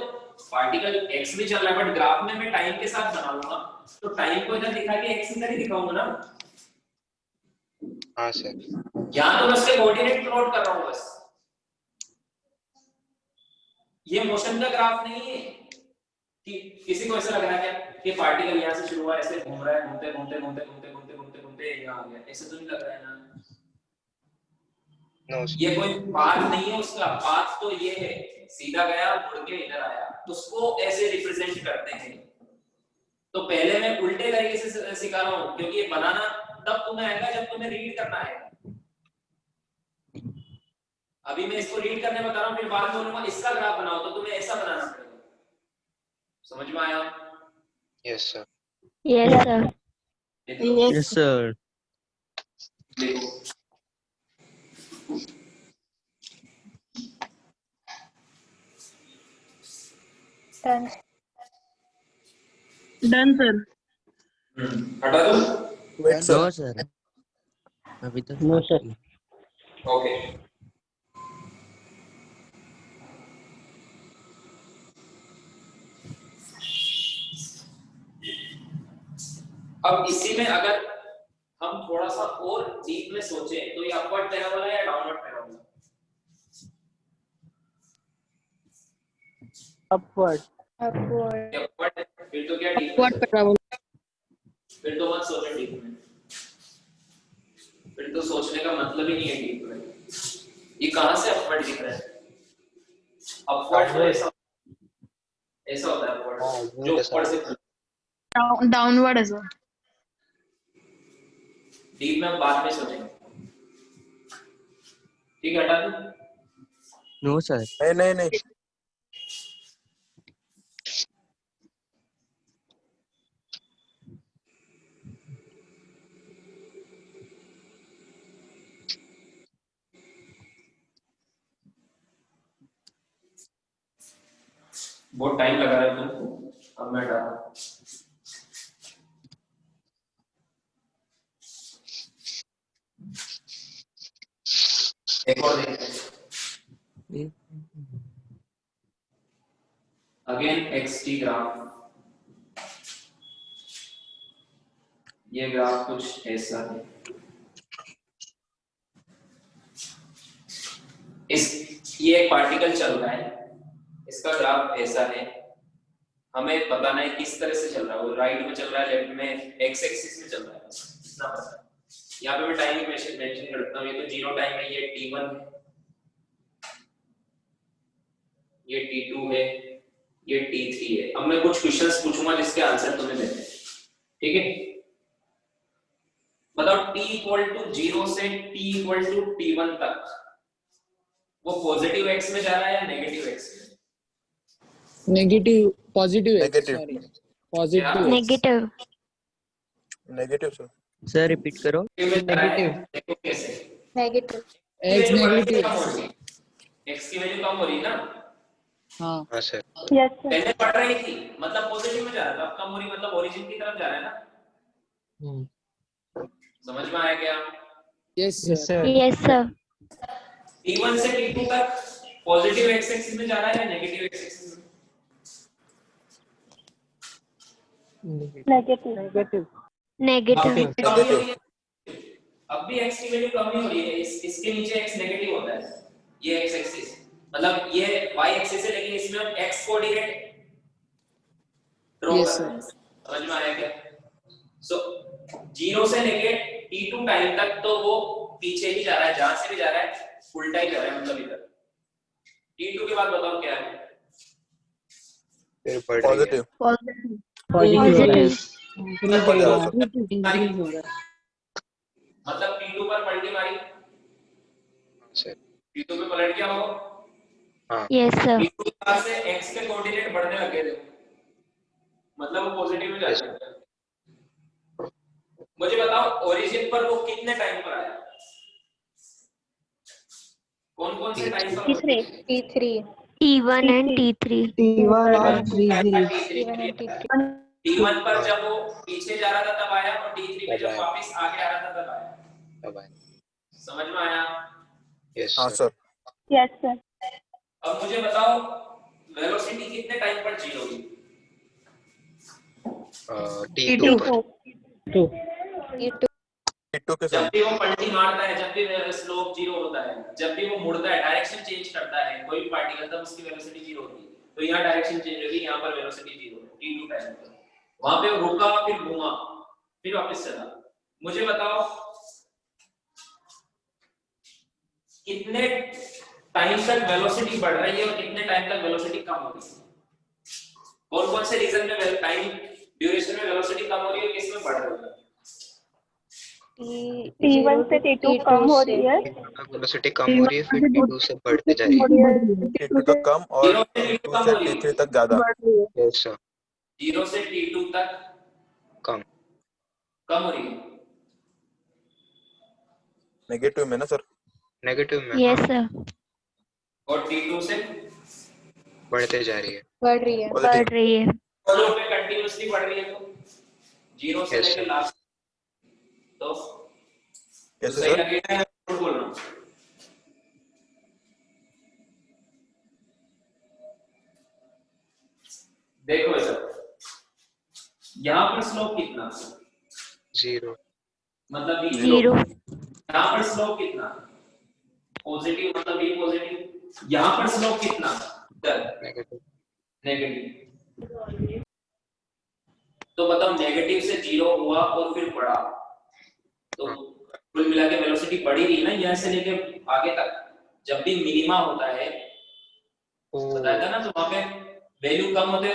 पार्टिकल एक्स में चल रहा है, बट ग्राफ में मैं टाइम के साथ बनाऊंगा तो टाइम को इधर दिखा के एक्स इधर ही दिखाऊंगा ना। हाँ sir. यहाँ तो मैं उसके कोऑर्डिनेट प्लॉट कर रहा हूँ बस, ये मोशन का ग्राफ नहीं है कि किसी को ऐसा लग रहा है क्या कि पार्टिकल यहाँ से शुरू हुआ ऐसे घूम रहा है, घूमते घूमते घूमते घूमते घूमते घूमते घूमते यहाँ आ गया, ऐसा तो नहीं लग रहा है ना? No, sir. ये कोई पाथ नहीं है, उसका पाथ तो ये है सीधा गया मुड़ के इधर आया, उसको ऐसे रिप्रेजेंट करते हैं। तो पहले मैं उल्टे तरीके से सिखा रहा हूँ क्योंकि ये बनाना तब तुम्हें आएगा जब तुम्हें रीड करना आएगा। अभी मैं इसको रीड करने बता रहा हूँ, फिर बाद में बोलूंगा इसका ग्राफ बनाओ तो तुम्हें ऐसा बनाना पड़ेगा। समझ में आया? Yes, sir. Yes, sir. देखो, Yes, sir. देखो Done. Done, sir. हटा दो। Wait, sir. No, sir. अभी तो No, sir. ओके, अब इसी में अगर हम थोड़ा सा और डीप में सोचें तो ये अपवर्ड पैराबोला है या downward parabola? Upward. Upward. Upward है, फिर तो क्या डीप Upward में, parabola. फिर तो मत सोचो डीप में, फिर तो सोचने का मतलब ही नहीं है डीप में। ये कहां से अपवर्ड दिख रहा है? अपवर्ड तो ऐसा होता है अपवर्ड जो ऊपर से Downward as well. डीप में हम बाद में सोचेंगे। ठीक है, हटा दो। No, sir. नहीं, नहीं, नहीं. बहुत टाइम लगा रहे हो तुमको, अब मैं हटा रहा हूं। एक और देखते हैं। अगेन एक्सटी ग्राफ, ये ग्राफ कुछ ऐसा है। ये एक पार्टिकल चल रहा है, इसका ग्राफ ऐसा है, हमें बताना है किस तरह से चल रहा है, वो राइट में चल रहा है, लेफ्ट में, एक्स एक्सिस में चल रहा है, इतना पता है। यहाँ पे मैं टाइम मेंशन करता हूँ, ये तो 0 टाइम है, ये t1 है, ये t2 है, ये t3 है। अब मैं कुछ क्वेश्चंस पूछूंगा जिसके आंसर तुम्हें देने हैं, ठीक है? बताओ t इक्वल टू 0 से t इक्वल टू t1 तक वो पॉजिटिव x में जा रहा है या नेगेटिव x में? Negative, positive. Negative. Sorry. Positive. Negative. Negative, sir. Sir, repeat करो. Negative. देखो कैसे Negative. X negative. x की वैल्यू कम हो रही है ना, हाँ. हाँ sir. Yes, sir. पहले बढ़ रही थी मतलब पॉजिटिव में जा रहा था, अब कम हो रही मतलब ओरिजिन की तरफ जा रहा है ना। समझ में आया क्या? Yes, sir. Yes, sir. t1 से t2 तक पॉजिटिव x एक्सिस में जा रहा है या नेगेटिव x एक्सिस में? Negative. Negative. Negative. अब भी x की वैल्यू कम ही हो रही है, इसके नीचे x नेगेटिव होता है, ये x एक्सिस, मतलब ये y एक्सिस है लेकिन इसमें हम x कोऑर्डिनेट ड्रॉ Yes, कर रहे हैं। समझ में आया क्या? सो 0 से लेके t2 टाइम तक तो वो पीछे ही जा रहा है, जहां से भी जा रहा है उल्टा ही जा रहा है, मतलब इधर। t2 के बाद बताओ क्या है? फिर बढ़ रही है। Positive Positive. ऊपर जा रहा है सर। मतलब t2 पर पलटी मारी, सर t2 पे पलट गया हो, Yes, sir. t2 के बाद से x के कोऑर्डिनेट बढ़ने लगे थे, मतलब वो पॉजिटिव में जा Yes. रहा है। मुझे बताओ ओरिजिन पर वो कितने टाइम पर आया? कौन कौन से टाइम पर? T3. T1 and T3. T1 और T1 पर जब वो पीछे जा रहा था तब आया, और T3 पे तब जब आया। वापस आगे आ रहा था तब आया। अब आए। समझ में आया? यस हाँ सर। सर। Yes, sir. अब मुझे बताओ वेलोसिटी कितने टाइम पर जीरो हुई? T2 पर। T2 के जब साथ भी वो पलटी मारता है, जब भी स्लोप जीरो होता है, जब भी वो मुड़ता है, डायरेक्शन चेंज करता है कोई भी पार्टिकल, तब उसकी वेलोसिटी जीरो होती है। तो यहाँ डायरेक्शन चेंज होगी, यहाँ पर वेलोसिटी जीरो है t2 टाइम पर। वहां पे वो रुका, फिर घूमा, फिर वापस चला। मुझे बताओ कितने टाइम तक वेलोसिटी बढ़ रही है और कितने टाइम तक वेलोसिटी कम हो रही है? कौन कौन से रीजन में टाइम ड्यूरेशन में वेलोसिटी कम हो रही है और किस में बढ़ रही है? T1 से T2 कम हो रही है. वेलोसिटी कम हो रही है, फिर T2 से बढ़ते जा रही है। T2 तक कम और T2 से T3 तक ज्यादा। Yes sir. 0 से t2 तक कम। कम हो रही है। नेगेटिव में ना सर। नेगेटिव में। Yes, हाँ, sir. और t2 से बढ़ते जा रही है। पॉजिटिव। बढ़ रही है. दोनों पे कंटीन्यूअसली बढ़ रही है, तो 0 से Yes, लेकर sir. लास्ट तो कैसे सही सर? लगेगा या झूठ बोल रहा हूं? देखो सर, यहाँ पर स्लोप कितना, 0। मतलब v, Zero. यहाँ पर स्लोप कितना, पॉजिटिव, मतलब v पॉजिटिव। यहाँ पर स्लोप कितना, नेगेटिव। नेगेटिव। तो बताओ नेगेटिव से 0 हुआ और फिर बढ़ा, तो कुल मिला के वेलोसिटी बढ़ी रही ना, यहाँ से लेके आगे तक। जब भी मिनिमा होता है, बताया था ना, तो वहां पे वैल्यू कम होते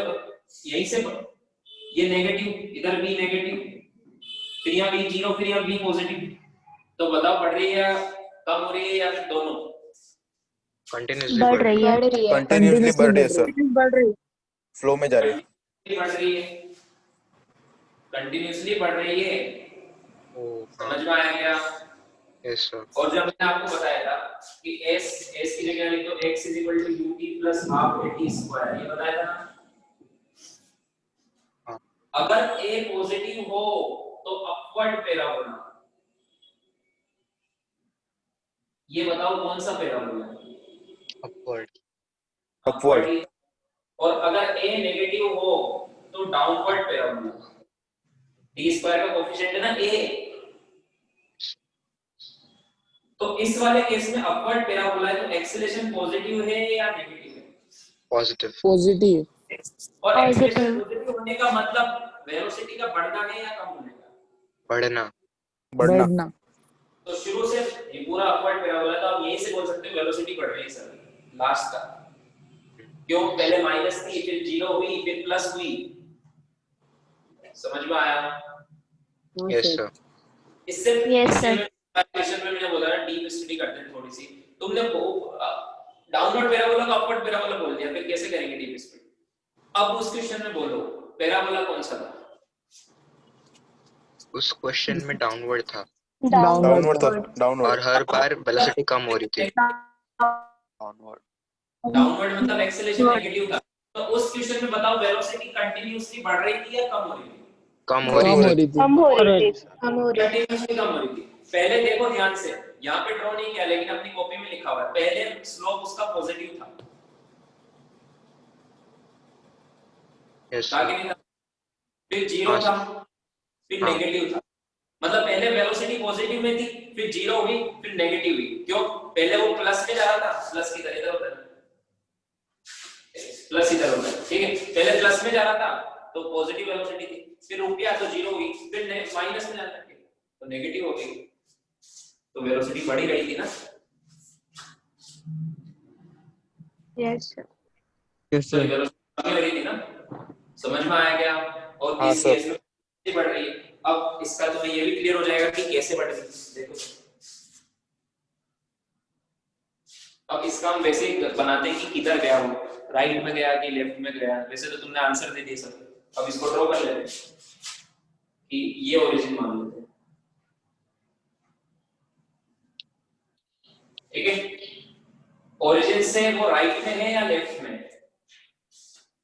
यहीं से ये नेगेटिव, इधर भी नेगेटिव, फिर यहाँ भी 0, फिर यहाँ भी पॉजिटिव। तो बताओ बढ़ रही है या कम हो रही है या फिर दोनों? कंटिन्यूअसली बढ़ रही है. कंटिन्यूअसली बढ़ रही है सर। फ्लो में जा रही है। बढ़ रही है, कंटिन्यूअसली बढ़ रही है। समझ में आया क्या? Yes sir. और जब मैंने आपको बताया था कि s की जगह लिख दो x ut plus half at square, ये बताया था ना। हाँ। अगर a पॉजिटिव हो तो अपवर्ड पैराबोला, ये बताओ कौन सा पैराबोला है? अपवर्ड। अपवर्ड। और अगर a नेगेटिव हो तो डाउनवर्ड पैराबोला। d स्क्वायर का कोएफिशिएंट है ना a, तो इस वाले केस में अपवर्ड पैराबोला है, तो एक्सेलरेशन पॉजिटिव है या नेगेटिव है? पॉजिटिव। पॉजिटिव. और एक्सेलरेशन पॉजिटिव होने का मतलब वेलोसिटी का बढ़ना है या कम होने का? बढ़ना। बढ़ना. तो शुरू से ये पूरा अपवर्ड पैराबोला था, आप यहीं से बोल सकते हो वेलोसिटी बढ़ रही है सर लास्ट तक। क्यों? पहले माइनस थी, फिर 0 हुई, फिर प्लस हुई। समझ में आया? Yes sir. इससे Yes, sir. क्वेश्चन में मैंने बोला ना डीप स्टडी करते हैं थोड़ी सी। तुमने डाउनवर्ड पैराबोला को अपवर्ड पैराबोला बोल दिया, फिर कैसे करेंगे डीप स्टडी? अब उस क्वेश्चन में बोलो पैराबोला कौन सा था? उस क्वेश्चन में डाउनवर्ड था डाउनवर्ड था। और डाउनवर्ड। हर बार वेलोसिटी कम हो रही थी। डाउनवर्ड मतलब एक्सेलरेशन नेगेटिव था। तो उस क्वेश्चन में बताओ वेलोसिटी कंटीन्यूअसली बढ़ रही थी या कम हो रही थी? कम हो रही कम हो थी। रही थी. कंटीन्यूअसली कम हो रही थी। पहले देखो ध्यान से, यहाँ पे ड्रॉ नहीं किया लेकिन अपनी कॉपी में लिखा हुआ है, पहले स्लोप उसका पॉजिटिव था, यस आगे सर। नहीं था, फिर 0 था, फिर हाँ। नेगेटिव था। मतलब पहले वेलोसिटी पॉजिटिव में थी, फिर 0 हुई, फिर नेगेटिव हुई। क्यों? पहले वो प्लस में जा रहा था, प्लस की तरह इधर उधर, प्लस इधर होगा, ठीक है। पहले प्लस में जा रहा था तो पॉजिटिव वेलोसिटी थी, फिर रुक गया तो जीरो हुई, फिर माइनस में जाने लगे तो नेगेटिव हो गई, तो वेलोसिटी बढ़ ही रही थी ना। Yes sir. यस तो सर। वेलोसिटी बढ़ रही थी ना, समझ में आया क्या? और हाँ, इस सर। केस में बढ़ रही है। अब इसका तुम्हें ये भी क्लियर हो जाएगा कि कैसे बढ़ रही है। देखो अब इसका हम वैसे ही बनाते हैं कि किधर गया वो, राइट में गया कि लेफ्ट में गया। वैसे तो तुमने आंसर दे दिया सब, अब इसको ड्रॉ कर लेते हैं कि ये ओरिजिन मान लेते हैं, ठीक है। ओरिजिन से वो राइट में है या लेफ्ट में?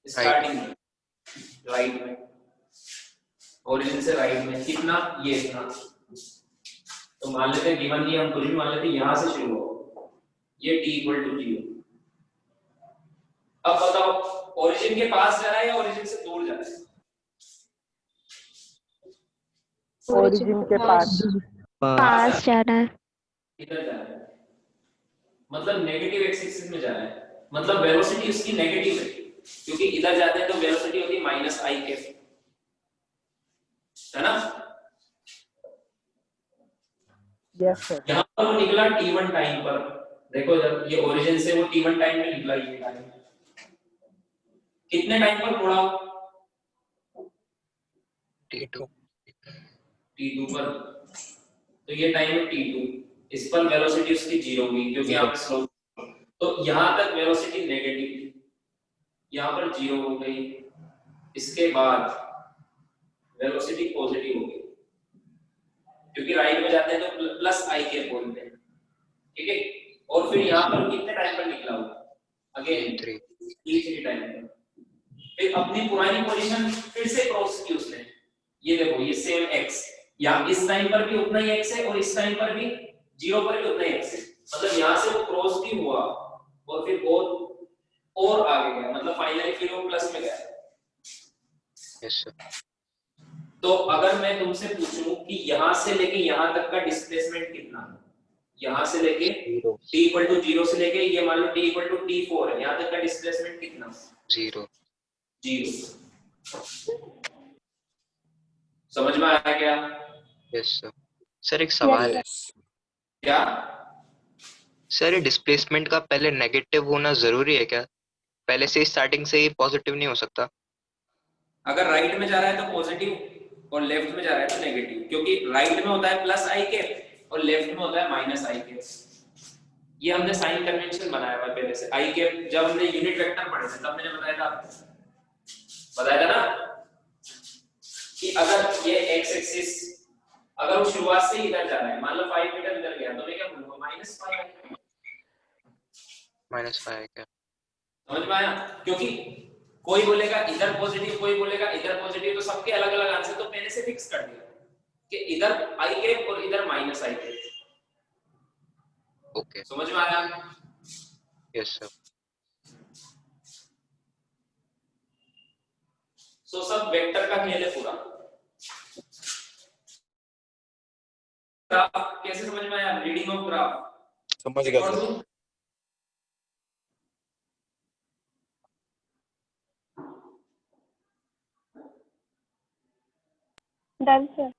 स्टार्टिंग में राइट में, ओरिजिन से राइट में कितना, ये इतना। तो मान लेते हैं गिवन नहीं, हम कुछ भी मान लेते हैं, यहां से शुरू हो, ये t इक्वल टू 0। अब बताओ ओरिजिन के पास जा रहा है या ओरिजिन से दूर जा रहा है? ओरिजिन के पास। पास जा रहा है। इधर जा रहा है, मतलब नेगेटिव एक्स एक्सिस में जा रहा है, मतलब वेलोसिटी उसकी नेगेटिव है, क्योंकि इधर जाते हैं तो वेलोसिटी होती है माइनस आई के, है ना। Yes sir. यहाँ पर वो निकला t1 टाइम पर, देखो जब ये ओरिजिन से वो t1 टाइम में निकला, ये टाइम कितने टाइम पर मुड़ा? T2 t2 पर, तो ये टाइम है t2, इस पर वेलोसिटी उसकी 0 हुई क्योंकि यहाँ पे स्लोप, तो यहाँ तक वेलोसिटी नेगेटिव थी, यहाँ पर 0 हो गई, इसके बाद वेलोसिटी पॉजिटिव हो गई, क्योंकि राइट में जाते हैं तो प्लस आई के बोलते हैं, ठीक है। और फिर यहाँ पर कितने टाइम पर निकला हुआ? अगेन t3 टाइम पर, फिर अपनी पुरानी पोजीशन फिर से क्रॉस की उसने, ये देखो ये सेम x, यहाँ इस टाइम पर भी उतना ही x है और इस टाइम पर भी 0 पर भी उतना ही x है, मतलब यहाँ से वो क्रॉस भी हुआ और फिर और आगे गया, मतलब फाइनली फिर वो प्लस में गया। Yes sir. तो अगर मैं तुमसे पूछूं कि यहाँ से लेके यहाँ तक का डिस्प्लेसमेंट कितना है, यहाँ से लेके t इक्वल टू 0 से लेके ये मान लो t इक्वल टू t4 है, यहाँ तक का डिस्प्लेसमेंट कितना? 0 समझ में आया क्या? Yes sir. सर एक सवाल है, क्या? सर ये डिस्प्लेसमेंट का पहले नेगेटिव होना जरूरी है क्या? पहले से स्टार्टिंग से ही पॉजिटिव नहीं हो सकता? अगर राइट में जा रहा है तो पॉजिटिव और लेफ्ट में जा रहा है तो नेगेटिव, क्योंकि राइट में होता है प्लस आई के और लेफ्ट में होता है माइनस आई के। ये हमने साइन कन्वेंशन बनाया हुआ पहले से, आई के जब हमने यूनिट वेक्टर पढ़े थे तब मैंने बताया था ना कि अगर ये एक्स एक्सिस अगर वो शुरुआत से ही इधर जा रहा है, मान लो 5 मीटर इधर गया तो मैं क्या बोलूंगा -5 -5 है क्या? समझ में आया? क्योंकि कोई बोलेगा इधर पॉजिटिव, कोई बोलेगा इधर पॉजिटिव, तो सबके अलग अलग आंसर तो पहले से फिक्स कर दिया कि इधर आई कैप और इधर माइनस आई कैप। ओके, समझ में आया? Yes sir. सो सब वेक्टर का खेल है पूरा। ग्राफ कैसे समझ में आया? रीडिंग ऑफ ग्राफ समझ गया सर। Done sir.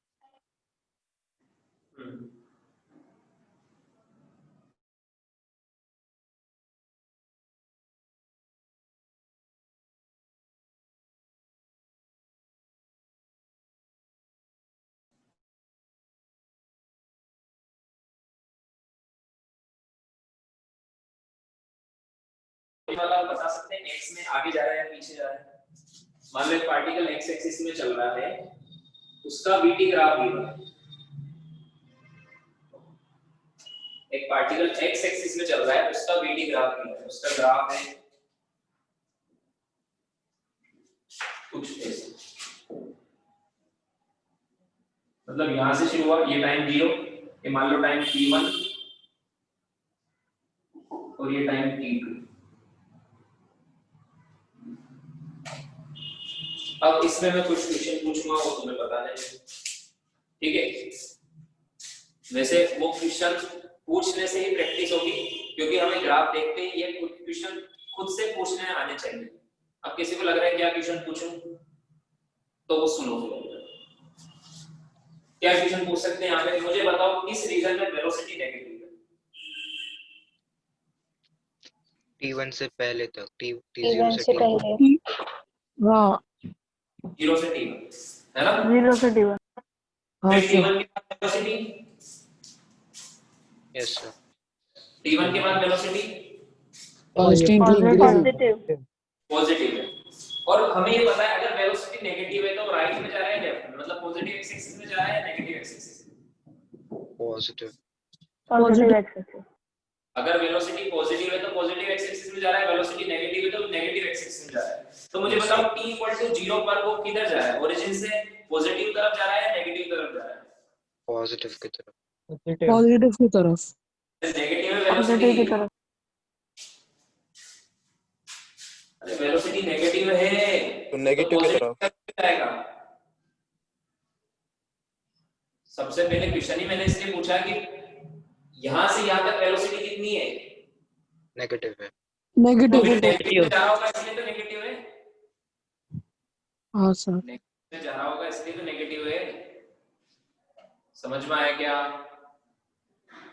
वाला बता सकते हैं x में आगे जा रहा है या पीछे जा रहा है। मान लो एक पार्टिकल x एक्सिस में चल रहा है, उसका vt ग्राफ ये है। एक पार्टिकल x एक्सिस में चल रहा है, उसका vt ग्राफ ये है। उसका ग्राफ है कुछ ऐसे, मतलब यहां से शुरू हुआ, ये टाइम 0, ये मान लो टाइम t1 और ये टाइम t2। अब इसमें मैं कुछ क्वेश्चन पूछूंगा वो तुम्हें बताने हैं, ठीक है। वैसे वो क्वेश्चन पूछने से ही प्रैक्टिस होगी, क्योंकि हमें ग्राफ देखते ही ये क्वेश्चन खुद से पूछने आने चाहिए, अब किसी को लग रहा है क्या क्वेश्चन पूछूं तो वो सुनो क्या क्वेश्चन पूछ सकते हैं यहाँ पे मुझे बताओ किस रीजन में वेलोसिटी नेगेटिव है T1 से पहले तक T0 T1 से से T1 पहले हाँ 0 से t है ना 0 से T1 हाँ फिर सर t1 के बाद वेलोसिटी यस सर t1 के बाद velocity constantly increase positive positive है और हमें ये पता है अगर वेलोसिटी नेगेटिव है तो राइट में जा रहा है लेफ्ट में मतलब पॉजिटिव एक्स एक्सिस में जा रहा है या नेगेटिव एक्स एक्सिस में पॉजिटिव पॉजिटिव एक्सिस अगर वेलोसिटी पॉजिटिव है तो पॉजिटिव एक्स एक्सिस में जा रहा है वेलोसिटी नेगेटिव है तो नेगेटिव एक्स एक्सिस में जा रहा है तो मुझे बताओ t 0 पर वो किधर जा रहा है ओरिजिन से पॉजिटिव तरफ जा रहा है या नेगेटिव तरफ जा रहा है पॉजिटिव की तरफ पॉजिटिव की तरफ नेगेटिव है पॉजिटिव की वेलोसिटी तरफ अरे वेलोसिटी नेगेटिव है तो नेगेटिव की positive तरफ जाएगा सबसे पहले क्वेश्चन ही मैंने इसलिए पूछा कि यहां से यहां तक वेलोसिटी कितनी है नेगेटिव है तो नेगेटिव फिर नेगेटिव जा रहा होगा इसलिए तो नेगेटिव है हाँ सर नेगेटिव जा रहा होगा इसलिए तो नेगेटिव है समझ में आया क्या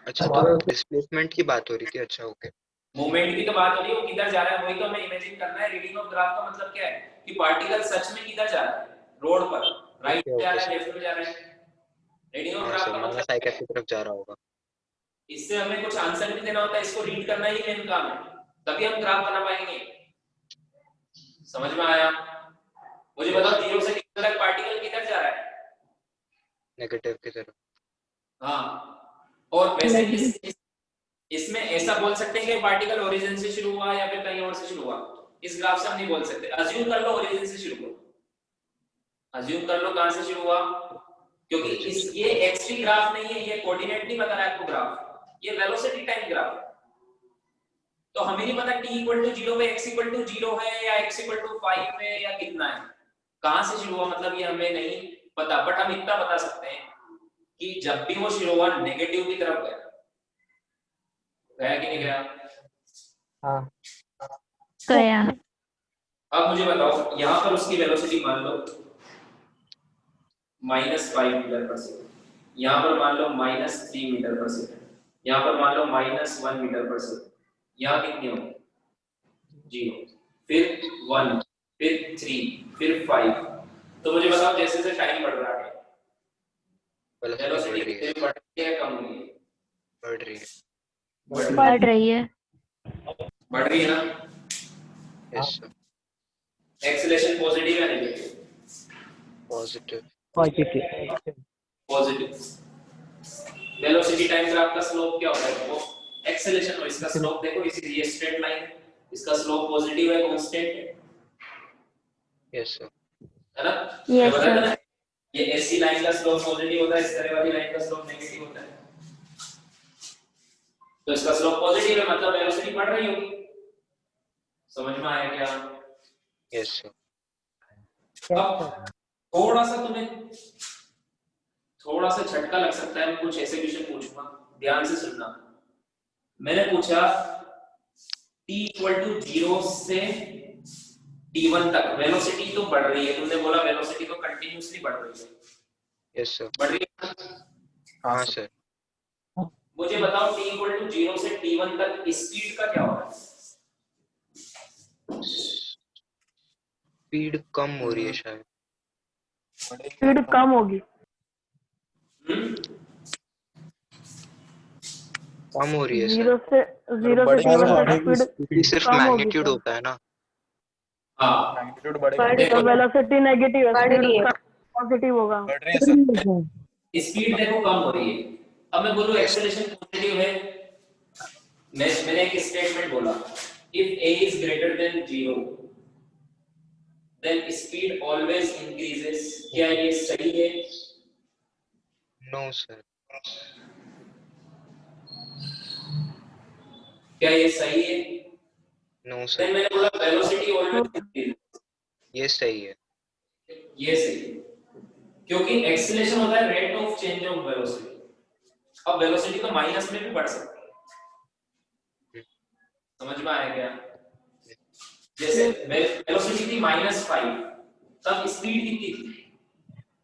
अच्छा तो डिस्प्लेसमेंट की बात हो रही थी अच्छा ओके मूवमेंट की तो बात हो रही है वो किधर जा रहा है वही तो हमें इमेजिन करना है रीडिंग ऑफ ग्राफ का मतलब क्या है कि पार्टिकल सच में किधर जा रहा है रोड पर राइट में जा रहा है लेफ्ट में जा रहा है रीडिंग ऑफ हाँ ग्राफ सर का माइनस मतलब आई कैप की तरफ जा रहा होगा इससे हमें कुछ आंसर भी देना होता है इसको रीड करना ही मेन काम है तभी हम ग्राफ बना पाएंगे समझ में आया मुझे बताओ 0 से कितने तक पार्टिकल किधर जा रहा है नेगेटिव की तरफ हाँ और वैसे इसमें ऐसा बोल सकते हैं कि पार्टिकल ओरिजिन से शुरू हुआ या फिर कहीं और से शुरू हुआ इस ग्राफ से हम नहीं बोल सकते अज्यूम कर लो ओरिजिन से शुरू हुआ अज्यूम कर लो कहां से शुरू हुआ क्योंकि इस ये एक्स ग्राफ नहीं है ये कोऑर्डिनेट नहीं बता रहा है आपको ग्राफ ये वेलोसिटी टाइम ग्राफ है तो हमें नहीं पता t 0 पे x 0 है या x 5 है या कितना है कहां से शुरू हुआ मतलब ये हमें नहीं पता बट हम इतना बता सकते हैं कि जब भी वो शुरू हुआ नेगेटिव की तरफ गया कि नहीं गया गया अब मुझे बताओ यहाँ पर उसकी वेलोसिटी मान लो -5 मीटर पर सेकंड यहाँ पर मान लो -3 मीटर पर सेकंड यहाँ पर मान लो -1 मीटर पर सेकंड यहाँ कितनी होगी 0 फिर 1 फिर 3 फिर 5 तो मुझे बताओ जैसे जैसे टाइम बढ़ रहा है वेलोसिटी कितनी बढ़ रही है कम हो रही है बढ़ रही है बढ़ रही है बढ़ रही है ना यस सर एक्सेलरेशन पॉजिटिव है negative positive positive velocity time graph का स्लोप क्या होता है वो एक्सेलरेशन हो इसका स्लोप देखो इसी ये स्ट्रेट लाइन इसका स्लोप पॉजिटिव है कांस्टेंट है यस सर है ना Yes, बताया sir. ना ये ऐसी लाइन का स्लोप पॉजिटिव होता है इस तरह वाली लाइन का स्लोप नेगेटिव होता है तो इसका स्लोप पॉजिटिव है मतलब वेलोसिटी बढ़ रही होगी समझ में आया क्या यस सर अब थोड़ा सा तुम्हें थोड़ा सा झटका लग सकता है मैं कुछ ऐसे क्वेश्चन पूछूंगा ध्यान से सुनना मैंने पूछा t 0 से t1 तक वेलोसिटी तो बढ़ रही है तुमने बोला वेलोसिटी तो कंटीन्यूअसली बढ़ रही है यस सर बढ़ रही है हाँ सर मुझे बताओ t 0 से t1 तक स्पीड का क्या होगा स्पीड कम हो रही है शायद स्पीड कम होगी कम हो रही है 0 सर से T1 तक स्पीड क्योंकि सिर्फ कम होगी मैग्नीट्यूड सर। होता है ना हाँ मैग्नीट्यूड बढ़ेगा तो वेलोसिटी नेगेटिव है बढ़ रही है। स्पीड पॉजिटिव होगा बढ़ रही है सर स्पीड देखो कम हो रही है अब मैं बोलूं एक्सेलरेशन पॉजिटिव है मैंने एक स्टेटमेंट बोला if a is greater than 0 then speed always increases क्या ये सही है नो सर क्या ये सही है नो then सर मैंने बोला वेलोसिटी always increases ये सही है ये सही है क्योंकि एक्सेलरेशन होता है rate of change of velocity अब वेलोसिटी तो माइनस में भी बढ़ सकती है समझ में आया क्या जैसे वेलोसिटी थी -5, तब स्पीड कितनी थी?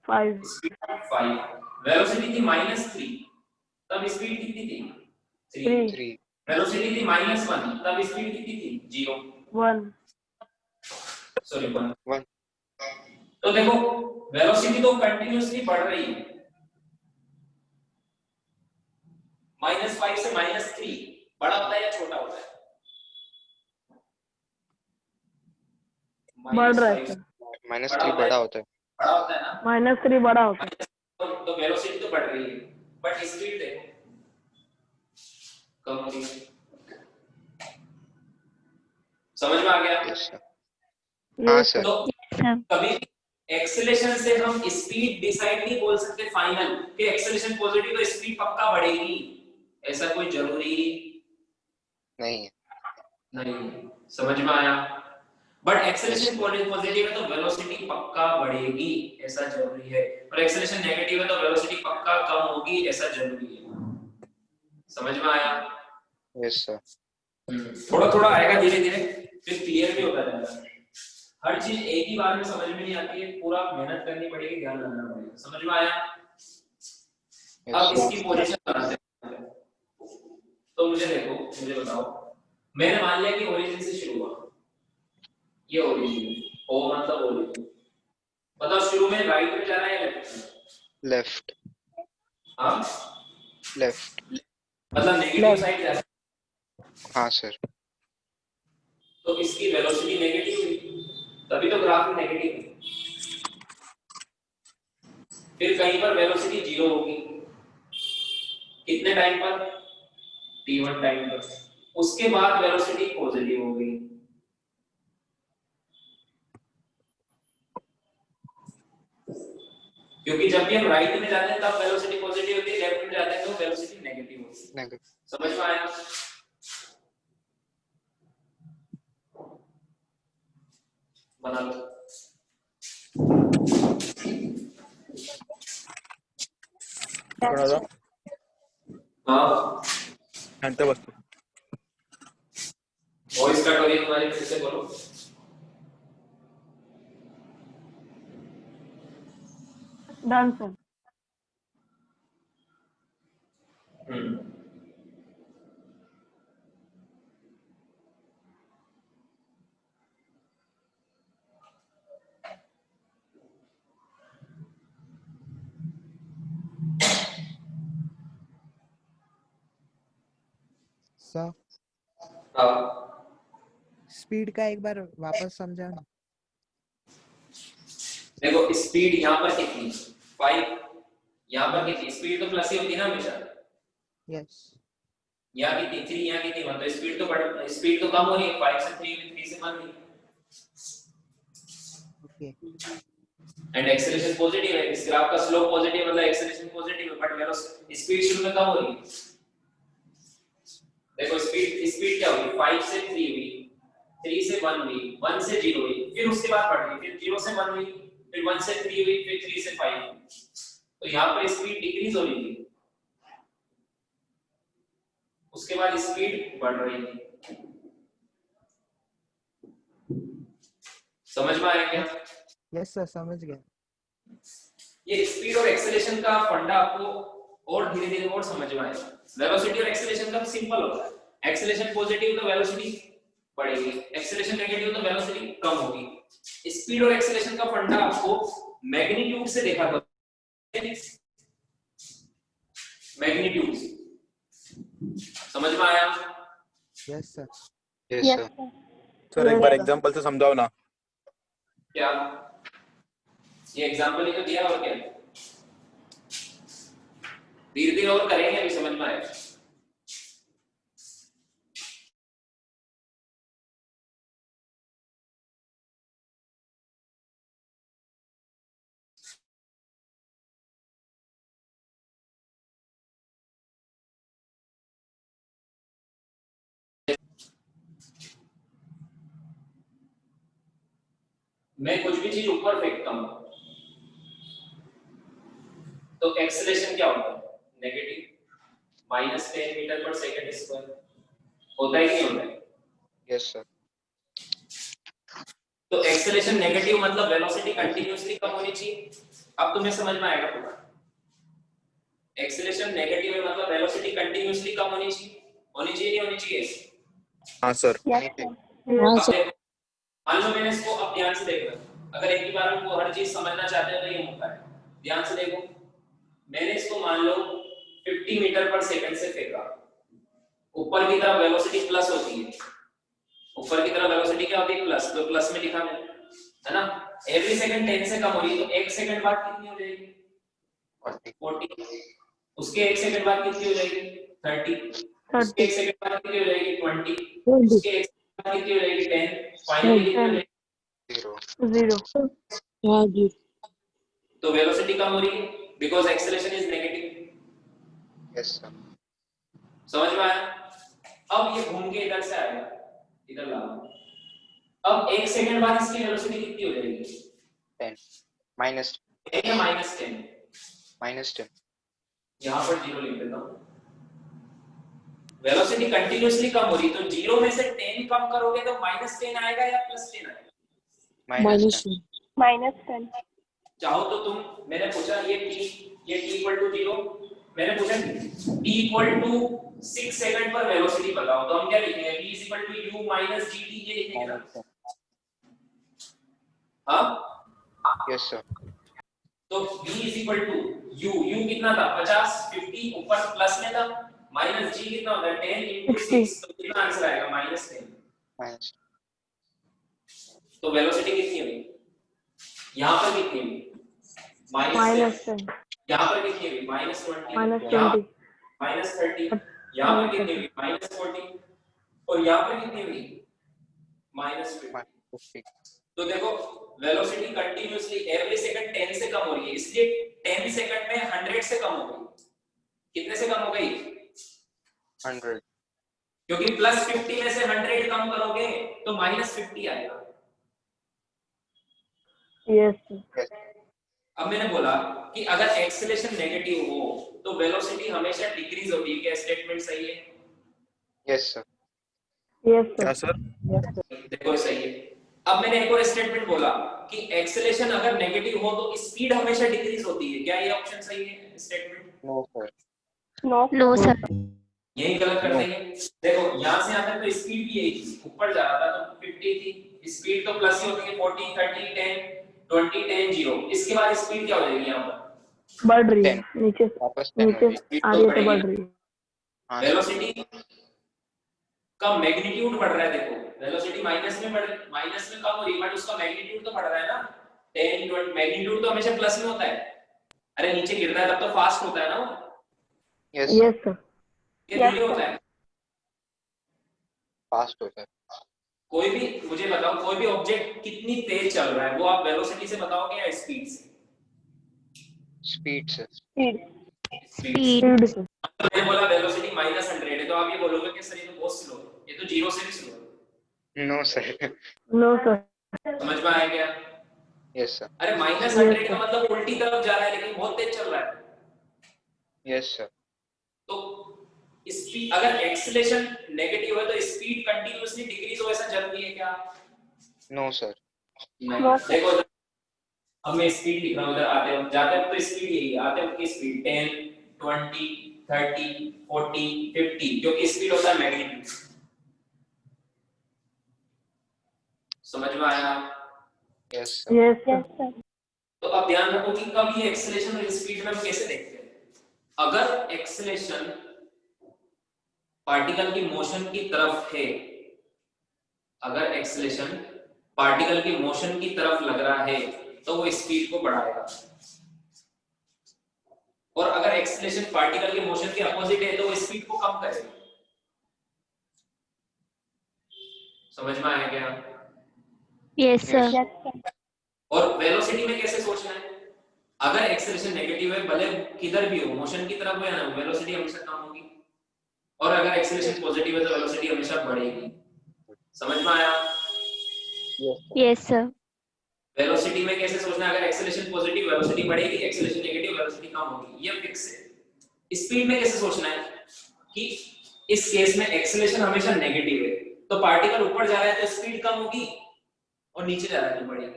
5 स्पीड 5। वेलोसिटी थी -3, तब स्पीड कितनी थी? 3। 3 3 वेलोसिटी थी -1, तब स्पीड कितनी थी? 0। 1 सॉरी 1। 1 तो देखो वेलोसिटी तो कंटिन्यूअसली बढ़ रही है, -5 से -3 बड़ा होता है या छोटा होता है? बढ़ रहा है -5 सर, -3 बड़ा होता है। बड़ा होता है ना? -3 बड़ा होता है। तो वेलोसिटी तो बढ़ रही है, बट स्पीड देखो कम हो रही है। समझ में आ गया? Yes sir. हाँ Yes, सर। तो सब कभी एक्सेलेरेशन से हम स्पीड डिसाइड नहीं बोल सकते फाइनल कि एक्सेलेरेशन पॉजिटिव तो स्पीड पक्का बढ़ेगी, ऐसा कोई जरूरी नहीं है। नहीं है। समझ में आया? बट एक्सेलेरेशन पॉजिटिव है तो वेलोसिटी पक्का बढ़ेगी, ऐसा जरूरी है, और एक्सेलेरेशन नेगेटिव है तो वेलोसिटी पक्का कम होगी, ऐसा जरूरी है। समझ में आया? Yes sir. थोड़ा थोड़ा आएगा धीरे धीरे, फिर क्लियर भी होता जाएगा। हर चीज एक ही बार में समझ में नहीं आती है, पूरा मेहनत करनी पड़ेगी, ध्यान रखना पड़ेगा। समझ में आया? अब इसकी पोजीशन बनाते हैं। तो मुझे देखो, मुझे बताओ, मैंने मान लिया कि ओरिजिन से शुरू हुआ, ये ओरिजिन ओ मतलब ओरिजिन। बताओ शुरू में राइट में जा रहा है या लेफ्ट में? लेफ्ट। हाँ लेफ्ट। मतलब नेगेटिव साइड जा रहा है। हाँ सर। तो इसकी वेलोसिटी नेगेटिव हुई, तभी तो ग्राफ में नेगेटिव है। फिर कहीं पर वेलोसिटी 0 होगी, कितने टाइम पर? t1 टाइम पर। उसके बाद वेलोसिटी पॉजिटिव हो गई, क्योंकि जब भी हम राइट में जाते हैं तब वेलोसिटी पॉजिटिव होती है, लेफ्ट में जाते हैं तो वेलोसिटी नेगेटिव होती है। नेगेटिव। समझ में आया? बना लो। कोणाला हाँ शांत बसतो. वॉइस कट हो रही है तुम्हारी, फिर से बोलो। Done sir. सर हाँ स्पीड का एक बार वापस समझाना। देखो स्पीड यहाँ पर कितनी 5, यहाँ पर कितनी स्पीड? तो प्लस ही होती है ना हमेशा। यस। यहाँ कितनी 3, यहाँ कितनी 1, तो स्पीड तो बढ़, स्पीड तो कम हो रही है, 5 से 3, 3 से 1 नहीं। ओके। एंड एक्सेलरेशन पॉजिटिव है, इस ग्राफ का स्लोप पॉजिटिव मतलब एक्सेलरेशन पॉजिटिव है, बट वेलोसिटी स्पीड शुरू में कम हो रही है। देखो स्पीड क्या हुई? 5 से 3 हुई, 3 से 1 हुई, 1 से 0 हुई, फिर उसके बाद बढ़ गई, फिर 0 से 1 हुई, फिर 1 से 3 हुई, फिर 3 से 5 हुई। तो यहाँ पर स्पीड डिक्रीज हो रही थी, उसके बाद स्पीड बढ़ रही थी। समझ में आया क्या? यस सर समझ गया। ये स्पीड और एक्सेलरेशन का फंडा आपको और धीरे धीरे और समझ में आएगा। वेलोसिटी और एक्सेलरेशन का सिंपल होता है, एक्सेलरेशन पॉजिटिव तो वेलोसिटी बढ़ेगी, एक्सेलरेशन नेगेटिव तो वेलोसिटी कम होगी। स्पीड और एक्सेलरेशन का फंडा आपको मैग्नीट्यूड से देखा था, मैग्नीट्यूड से। समझ में आया? Yes sir. Yes sir. Sir एक बार एग्जांपल से समझाओ ना. क्या ये एग्जांपल ही तो दिया, और क्या धीरे धीरे और करेंगे, अभी समझ में आएगा। मैं कुछ भी चीज ऊपर फेंकता हूं तो एक्सेलरेशन क्या होता है? नेगेटिव, -10 मीटर पर सेकंड स्क्वायर होता है कि नहीं होता है? Yes sir. तो एक्सेलरेशन नेगेटिव मतलब वेलोसिटी कंटिन्यूअसली कम होनी चाहिए। अब तुम्हें समझ में आएगा पूरा। एक्सेलरेशन नेगेटिव है मतलब वेलोसिटी कंटिन्यूअसली कम होनी चाहिए, नहीं होनी चाहिए? हाँ सर। हाँ अब सर। देखो, मान लो मैंने इसको, अब ध्यान से देखना, अगर एक ही बार में वो हर चीज समझना चाहते हैं तो ये मौका है। ध्यान से देखो, मैंने इसको मान लो 50 मीटर पर सेकंड से फेंका, ऊपर की तरफ वेलोसिटी प्लस होती है, ऊपर की तरफ वेलोसिटी क्या होती है? प्लस, तो प्लस में लिखा मैंने, है ना? एवरी सेकंड 10 से कम हो रही है, तो एक सेकंड बाद कितनी हो जाएगी? 40। उसके एक सेकंड बाद कितनी हो जाएगी? 30। उसके एक सेकंड बाद कितनी हो जाएगी? 20। उसके एक सेकंड बाद कितनी हो जाएगी? 10। फाइनली कितनी हो जाएगी? 0। हाँ जी। तो वेलोसिटी कम हो रही है because acceleration is negative. Yes sir. समझ में आया? अब ये घूम के इधर से आएगा, इधर लाओ। अब एक सेकंड बाद इसकी वेलोसिटी कितनी हो जाएगी? 10 माइनस 10 या माइनस 10? -10। यहाँ पर 0 लिख देता हूँ। वेलोसिटी कंटिन्यूअसली कम हो रही, तो 0 में से 10 कम करोगे तो -10 आएगा या +10 आएगा? -10। चाहो तो तुम, मैंने पूछा ये t = 0, मैंने पूछा t = 6 सेकंड पर वेलोसिटी बताओ, तो हम क्या लिखेंगे? v = u - gt, ये लिखेंगे ना? हाँ यस सर। तो v = u कितना था? 50, 50 ऊपर प्लस में था, माइनस g कितना होता है? 10 × 6, तो कितना आंसर आएगा? -10। माइनस तो वेलोसिटी कितनी हुई? यहाँ पर कितनी हुई? -10। यहाँ पर कितनी हुई? -20। यहाँ -30। यहाँ पर कितनी हुई? -40। और यहाँ पर कितनी हुई? -50। तो देखो वेलोसिटी कंटिन्यूअसली एवरी सेकंड 10 से कम हो रही है, इसलिए 10 सेकंड में 100 से कम हो गई। कितने से कम हो गई? 100। क्योंकि +50 में से 100 कम करोगे तो -50 आएगा। यस। अब मैंने बोला कि अगर एक्सेलरेशन नेगेटिव हो तो वेलोसिटी हमेशा डिक्रीज होती है, क्या स्टेटमेंट सही है? Yes sir. क्या सर? देखो सही है। अब मैंने एक और स्टेटमेंट बोला कि एक्सेलरेशन अगर नेगेटिव हो तो स्पीड हमेशा डिक्रीज होती है, क्या ये ऑप्शन सही है statement? No sir. No sir. यही गलत कर देंगे। देखो यहाँ से यहाँ तक तो स्पीड भी यही थी, ऊपर जा रहा था तो 50 थी, स्पीड तो प्लस ही होती है, 40, 30, 10, 20, 10, 0। इसके बाद स्पीड क्या हो जाएगी? यहाँ पर बढ़ रही है, 10 नीचे वापस 10 हो जाएगी। आ रही है तो बढ़ रही है। हाँ सर। वेलोसिटी का मैग्नीट्यूड बढ़ रहा है। देखो वेलोसिटी माइनस में कम हो रही है, बट उसका मैग्नीट्यूड तो बढ़ रहा है ना। 10, 20 मैग्नीट्यूड तो हमेशा प्लस में होता है। अरे नीचे गिरता है तब तो फास्ट होता है ना वो, यस सर। ये धीरे होता है। फास्ट होता है। कोई भी मुझे बताओ, कोई भी ऑब्जेक्ट कितनी तेज चल रहा है वो आप वेलोसिटी से बताओगे या स्पीड से? स्पीड से। स्पीड से। मैंने बोला वेलोसिटी -100 है तो आप ये बोलोगे कि सर ये तो बहुत स्लो है, ये तो 0 से भी स्लो है। No sir. No sir. समझ में आया क्या? Yes sir. अरे -100 का मतलब उल्टी तरफ जा रहा है लेकिन बहुत तेज चल रहा है। Yes sir. तो स्पीड, अगर एक्सेलरेशन नेगेटिव है तो स्पीड कंटीन्यूअसली डिक्रीज हो, ऐसा जरूरी है क्या? No sir. देखो अब मैं स्पीड लिख रहा हूं, इधर आते हो जाते हो तो स्पीड यही है, आते हो की स्पीड 10, 20, 30, 40, 50, क्योंकि स्पीड होता है मैग्नीट्यूड। समझ में आया? Yes sir. तो अब ध्यान रखो कि कब ये एक्सेलरेशन और स्पीड में हम कैसे देखते हैं। अगर एक्सेलरेशन पार्टिकल की मोशन की तरफ है, अगर एक्सेलरेशन पार्टिकल की मोशन की तरफ लग रहा है तो वो स्पीड को बढ़ाएगा, और अगर एक्सेलरेशन पार्टिकल के मोशन के अपोजिट है तो वो स्पीड को कम करेगा। समझ में आया क्या? Yes sir. और वेलोसिटी में कैसे सोचना है? अगर एक्सेलरेशन नेगेटिव है, भले किधर भी हो, मोशन की तरफ हो या ना, वेलोसिटी हमेशा कम होगी, और अगर एक्सेलरेशन पॉजिटिव है तो वेलोसिटी हमेशा बढ़ेगी। समझ में आया? Yes sir. वेलोसिटी में कैसे सोचना है? अगर एक्सेलरेशन पॉजिटिव वेलोसिटी बढ़ेगी, एक्सेलरेशन नेगेटिव वेलोसिटी कम होगी, ये फिक्स है। स्पीड में कैसे सोचना है कि इस केस में एक्सेलरेशन हमेशा नेगेटिव है तो पार्टिकल ऊपर जा रहा है तो स्पीड कम होगी, और नीचे जा रहा है बढ़िया।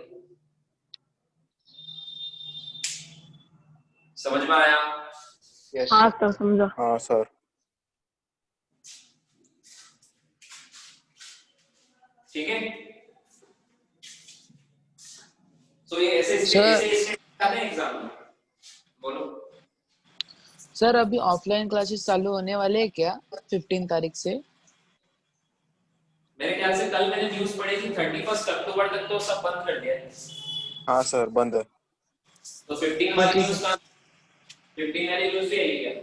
समझ में आया? यस हाँ सर समझा। हाँ सर। ठीक है। तो ये ऐसे सर ऐसे एग्जाम में बोलो। सर अभी ऑफलाइन क्लासेस चालू होने वाले हैं क्या 15 तारीख से? मेरे ख्याल से कल मैंने न्यूज़ पढ़ी थी 31 अक्टूबर तक तो सब बंद कर दिया है। हाँ सर बंद है। तो 15 हाँ वाली ठीक न्यूज़ है। का 15 वाली न्यूज़ भी आई क्या?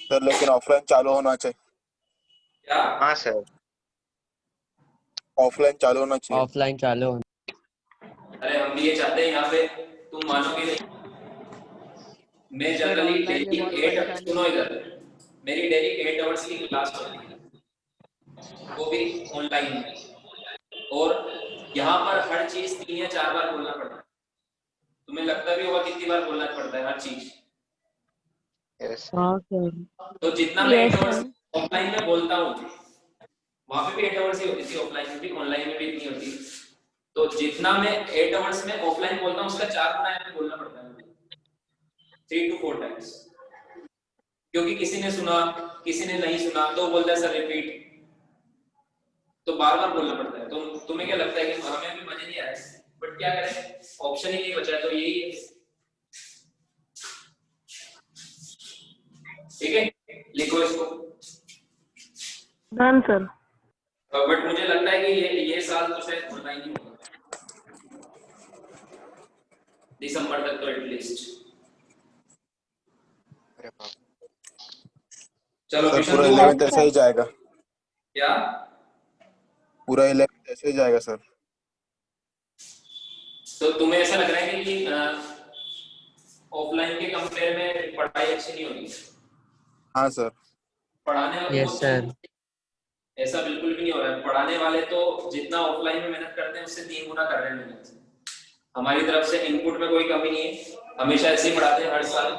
सर लेकिन ऑफलाइन चालू होना चाहिए। क्या? हाँ सर। ऑफलाइन चालू होना चाहिए। ऑफलाइन चालू हो। अरे हम भी ये चाहते हैं यहाँ पे, तुम मानोगे नहीं। मैं सर जनरली ऑनलाइन में डेली बहुत 8 परेशानी सुनो होती इधर, है। मेरी डेली 8 आवर्स की क्लास होती है, वो भी ऑनलाइन में। और यहाँ पर हर चीज 3 या 4 बार बोलना पड़ता है। तुम्हें लगता भी होगा कितनी बार बोलना पड़ता है हर चीज। यस हाँ सर। तो जितना मैं 8 Yes, आवर्स sir. ऑफलाइन में बोलता हूँ, वहां पे भी 8 आवर्स ही होती थी, ऑफलाइन में भी, ऑनलाइन में भी इतनी होती। तो जितना मैं 8 आवर्स में ऑफलाइन बोलता हूँ उसका 4 गुना यहाँ पे बोलना पड़ता है, 3 to 4 टाइम्स। क्योंकि किसी ने सुना, किसी ने नहीं सुना, तो बोलता है सर रिपीट, तो बार बार बोलना पड़ता है। तो तुम्हें क्या लगता है कि हमें भी मजे नहीं आ रहे, बट क्या करें, ऑप्शन ही नहीं बचा, तो यही है। ठीक है, लिखो इसको। Done sir. बट मुझे लगता है कि ये साल तो शायद ऑनलाइन ही होगा, दिसंबर तक तो एटलीस्ट। अरे बाप चलो सर मिशन पूरा 2 11th ऐसा ही जाएगा। क्या? पूरा 11th ऐसे ही जाएगा सर। तो तुम्हें ऐसा लग रहा है कि ऑफलाइन के कंपेयर में पढ़ाई अच्छी नहीं होगी? हाँ सर। पढ़ाने वाले यस सर। ऐसा बिल्कुल भी नहीं हो रहा है। पढ़ाने वाले तो जितना ऑफलाइन में मेहनत करते हैं उससे 3 गुना कर रहे हैं मेहनत। हमारी तरफ से इनपुट में कोई कमी नहीं है, हमेशा ऐसे ही पढ़ाते हैं हर साल।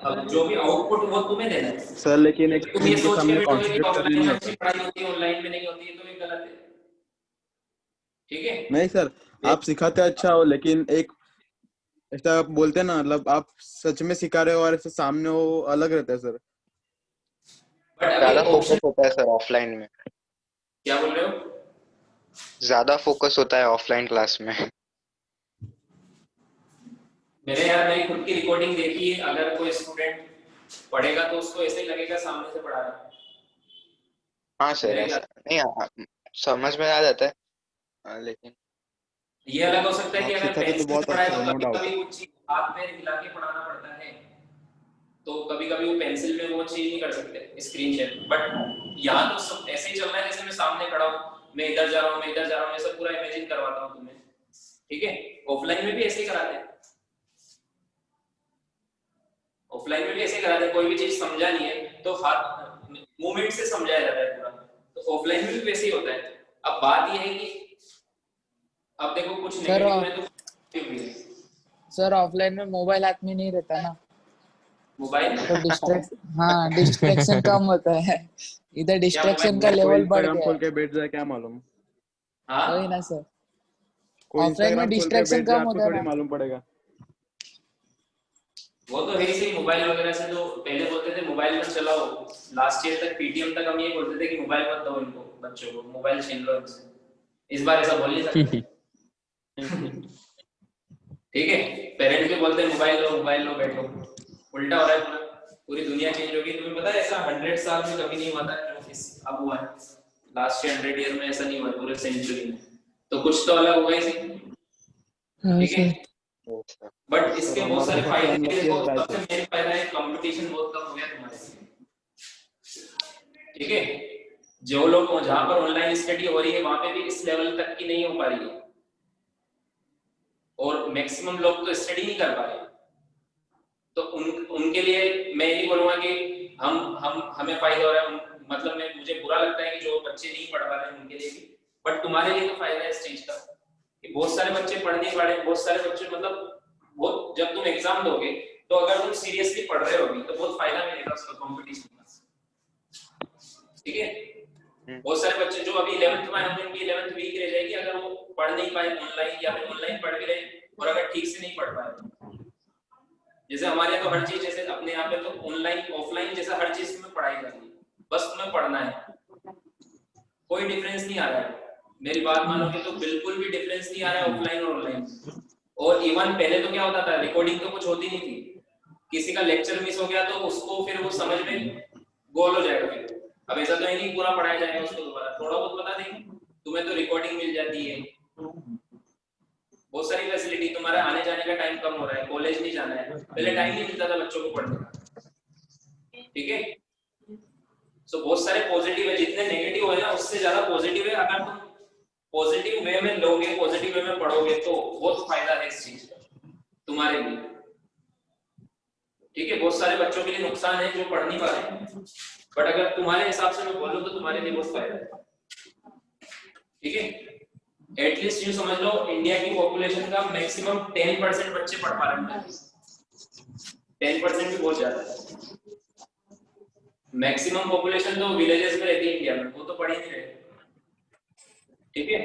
अब जो भी आउटपुट वो तुम्हें देना है सर लेकिन एक तुम ये स्क्रीन के सोच के सामने बैठोगे कि कॉन्सेंट्रेट करने ऑफलाइन नहीं में होता। अच्छी पढ़ाई होती है ऑनलाइन में नहीं होती है, तो ये गलत है। ठीक है, नहीं सर, आप सिखाते अच्छा हो लेकिन एक ऐसा आप बोलते हैं ना, मतलब आप सच में सिखा रहे हो और ऐसे सामने हो, अलग रहता है सर। बट अभी ज्यादा ऑप्शन फोकस होता है सर ऑफलाइन में। क्या बोल रहे हो? ज्यादा फोकस होता है ऑफलाइन क्लास में। मेरे यार मेरी खुद की रिकॉर्डिंग देखी है, अगर कोई स्टूडेंट पढ़ेगा तो उसको ऐसे ही लगेगा सामने से पढ़ा रहा है। हाँ सर मेरे ऐसा ख्याल नहीं समझ में आ जाता है। लेकिन ये अलग हो सकता है कि आप अगर सिखाते तो पेंसिल से बहुत पढ़ाए अच्छा तो है, नो कभी डाउट। कभी कुछ चीज हाथ में हिला के पढ़ाना पड़ता है, तो कभी कभी वो पेंसिल में वो चीज नहीं कर सकते स्क्रीन शेयर। बट यहाँ तो सब ऐसे ही चल रहा है जैसे मैं सामने खड़ा हूँ, मैं इधर जा रहा हूँ, मैं इधर जा रहा हूँ, मैं सब पूरा इमेजिन करवाता हूँ तुम्हें। ठीक है, ऑफलाइन में भी ऐसे ही कराते हैं, ऑफलाइन में भी ऐसे ही कराते हैं। कोई भी चीज समझा नहीं है तो हाथ मूवमेंट से समझाया जाता है पूरा, तो ऑफलाइन में भी वैसे ही होता है। अब बात ये है कि अब देखो कुछ सर नेगेटिव है तो पॉजिटिव भी है। सर ऑफलाइन में मोबाइल हाथ में नहीं रहता ना, मोबाइल तो डिस्ट्रैक्शन कम होता है। इधर क्या डिस्ट्रैक्शन का मोबाइल? कोई लेवल बढ़ इंस्टाग्राम गया खोल है। के बैठ जाए क्या मालूम। हाँ वही ना सर, कोई ऑफलाइन में इंस्टाग्राम खोल के डिस्ट्रैक्शन बैठ जाए, कम आपको होता है थोड़ी ना। मालूम पड़ेगा। वो तो है ही सही। मोबाइल वगैरह से तो पहले बोलते थे मोबाइल मत चलाओ, लास्ट ईयर तक पीटीएम तक हम ये बोलते थे कि मोबाइल मत दो इनको, बच्चों को मोबाइल छीन लो इनसे। इस बार ऐसा बोल नहीं सकते। ठीक है, पेरेंट्स भी बोलते हैं मोबाइल लो बैठो। उल्टा हो रहा है पूरा, पूरी दुनिया चेंज होगी। तुम्हें पता है ऐसा 100 साल में कभी नहीं हुआ था जो अब हुआ है। लास्ट 100 ईयर में ऐसा नहीं हुआ, पूरे सेंचुरी में। तो कुछ तो अलग होगा ही सही। हाँ ठीक है, सर। बट इसके सर बहुत हमारे सारे तो सबसे फायदे भी देखो। अनलकीस्ट गाय सबसे सर। मेन फायदा है कंपटीशन बहुत कम हो गया तुम्हारे लिए। ठीक है, जो लोग जहां पर ऑनलाइन स्टडी हो रही है वहां पे भी इस लेवल तक की नहीं हो पा रही है, और मैक्सिमम लोग तो स्टडी नहीं कर पा रहे। तो उनके लिए मैं ये बोलूंगा कि हमें फायदा हो रहा है। मतलब मुझे बुरा लगता है कि जो बच्चे नहीं पढ़ पा रहे हैं उनके लिए भी, बट तुम्हारे लिए तो फायदा है इस चीज का कि बहुत सारे बच्चे पढ़ नहीं पा रहे। बहुत सारे बच्चे मतलब बहुत, जब तुम एग्जाम दोगे तो अगर तुम सीरियसली पढ़ रहे होगी तो बहुत फायदा मिलेगा उसका, कंपटीशन का। ठीक है। बहुत सारे बच्चे जो अभी 11th में हैं उनकी 11th वीक रह जाएगी अगर वो पढ़ नहीं पाए ऑनलाइन, या फिर ऑनलाइन पढ़ भी रहे और अगर ठीक से नहीं पढ़ पाए। जैसे हमारे यहाँ तो हर चीज, जैसे अपने यहाँ पे तो ऑनलाइन ऑफलाइन जैसा हर चीज में पढ़ाई जाती है, बस तुम्हें पढ़ना है, कोई डिफरेंस नहीं आ रहा है। मेरी बात मानोगे तो बिल्कुल भी डिफरेंस नहीं आ रहा है ऑफलाइन और ऑनलाइन। और इवन पहले तो क्या होता था, रिकॉर्डिंग तो कुछ होती नहीं थी, किसी का लेक्चर मिस हो गया तो उसको फिर वो समझ में गोल हो जाएगा। फिर अब ऐसा तो है नहीं पूरा पढ़ाया जाएगा उसको दोबारा, थोड़ा बहुत बता देंगे, तुम्हें तो रिकॉर्डिंग मिल जाती है, बहुत सारी फैसिलिटी, तुम्हारा आने जाने का टाइम कम हो रहा है, कॉलेज नहीं जाना है, पहले टाइम नहीं मिलता था बच्चों को पढ़ने का, ठीक है। सो बहुत सारे पॉजिटिव है, जितने नेगेटिव है ना उससे ज्यादा पॉजिटिव है। अगर तुम पॉजिटिव वे में लोगे, पॉजिटिव वे में पढ़ोगे तो बहुत फायदा है इस चीज का तुम्हारे लिए, ठीक है। बहुत सारे बच्चों के लिए नुकसान है जो पढ़ नहीं पा रहे हैं, बट अगर तुम्हारे हिसाब से मैं बोलूं तो तुम्हारे लिए बहुत फायदा है, ठीक है। एटलीस्ट यूं समझ लो इंडिया की पॉपुलेशन का मैक्सिमम 10% बच्चे पढ़ पा रहे हैं, 10% भी बहुत ज्यादा है। मैक्सिमम पॉपुलेशन तो विलेजेस में रहती है इंडिया में, वो तो पढ़ ही नहीं रहे, ठीक है।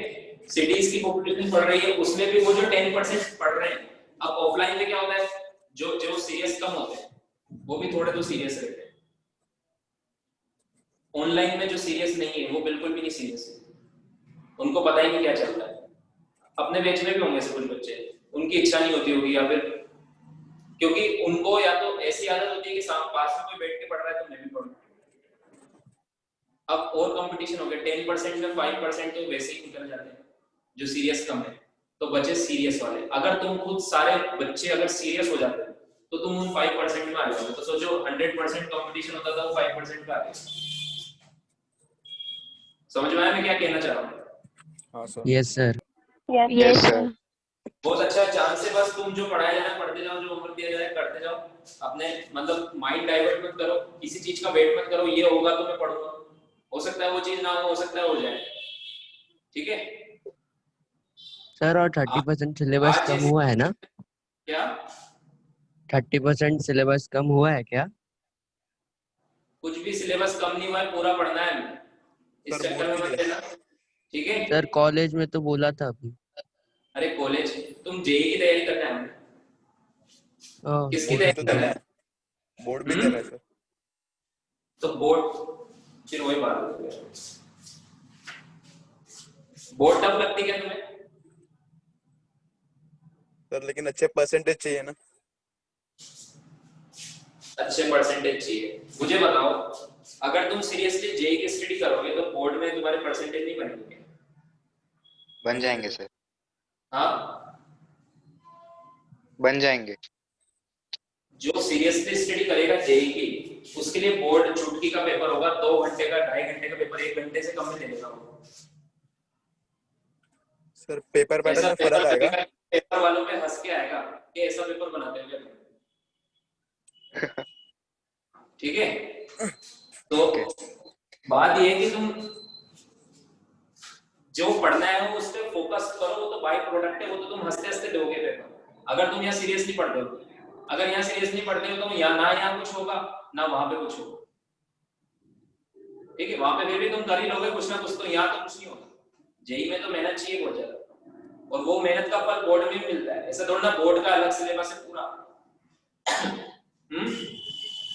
सिटीज की पॉपुलेशन पढ़ रही है, उसमें भी वो जो 10% पढ़ रहे हैं। अब ऑफलाइन में क्या होता है, जो जो सीरियस कम होते हैं वो भी थोड़े तो सीरियस रहते हैं, ऑनलाइन में जो सीरियस नहीं है वो बिल्कुल भी नहीं सीरियस है, उनको पता ही नहीं क्या चल रहा है। अपने बैच में भी होंगे ऐसे कुछ बच्चे, उनकी इच्छा नहीं होती होगी, या फिर क्योंकि उनको या तो ऐसी आदत होती है कि पास में कोई बैठ के पढ़ रहा है तो मैं भी पढ़ूं। अब और कंपटीशन हो गया, 10% में 5% तो वैसे ही निकल जाते हैं जो सीरियस कम है, तो बचे सीरियस वाले। अगर तुम खुद सारे बच्चे अगर सीरियस हो जाते तो तुम उन 5% में आ जाओगे। तो सोचो 100% कंपटीशन होता था, वो 5% पे आ गए। समझ में आया मैं क्या कहना चाह रहा हूँ? हाँ sir. Yes sir. Yes sir. बहुत अच्छा चांस है, बस तुम जो पढ़ाया जाए पढ़ते जाओ, जो होमवर्क दिया जाए करते जाओ, अपने मतलब माइंड डाइवर्ट मत करो, किसी चीज का वेट मत करो ये होगा तो मैं पढ़ूंगा, हो सकता है वो चीज ना हो सकता है हो जाए, ठीक है। सर और 30% सिलेबस आज कम जैसे हुआ है ना? क्या 30% सिलेबस कम हुआ है क्या? कुछ भी सिलेबस कम नहीं हुआ है, पूरा पढ़ना है हमें, इस सर चक्कर बोल में भी मत दिया। लेना, ठीक है। सर कॉलेज में तो बोला था अभी। अरे कॉलेज, तुम जेई की तैयारी करना है हमें, किसकी बोर्ड भी तो तैयारी देना करना है, है? बोर्ड भी देना है सर। तो बोर्ड, फिर वही बात होती है, बोर्ड टफ लगती है क्या तुम्हें? सर लेकिन अच्छे परसेंटेज चाहिए ना। अच्छे परसेंटेज चाहिए। मुझे बताओ अगर तुम सीरियसली जेई की स्टडी करोगे तो बोर्ड में तुम्हारे परसेंटेज नहीं बनेंगे? बन जाएंगे सर, हाँ, बन जाएंगे। जो सीरियसली स्टडी करेगा जेई की उसके लिए बोर्ड चुटकी का पेपर होगा, 2 घंटे का, 2.5 घंटे का पेपर 1 घंटे से कम में दे देगा वो। सर पेपर पैटर्न ऐसा में पेपर फर्क आएगा। करेगा, पेपर वालों पे हंस के आएगा कि ऐसा पेपर बनाते हैं क्या, ठीक है। तो बात ये है कि तुम जो पढ़ना है वो उस पर फोकस करो, वो तो बाय प्रोडक्ट है, वो तो तुम हंसते हंसते दोगे पेपर, अगर तुम यहाँ सीरियसली पढ़ते हो। अगर यहाँ सीरियसली पढ़ते हो तो यहाँ ना यहाँ कुछ होगा ना वहां पे कुछ होगा, ठीक है। वहां पे फिर भी तुम कर ही लोगे कुछ ना कुछ, तो यहाँ तो कुछ नहीं होगा। जेई में तो मेहनत चाहिए बहुत ज्यादा, और वो मेहनत का फल बोर्ड में मिलता है, ऐसा थोड़ा ना बोर्ड का अलग सिलेबस है पूरा।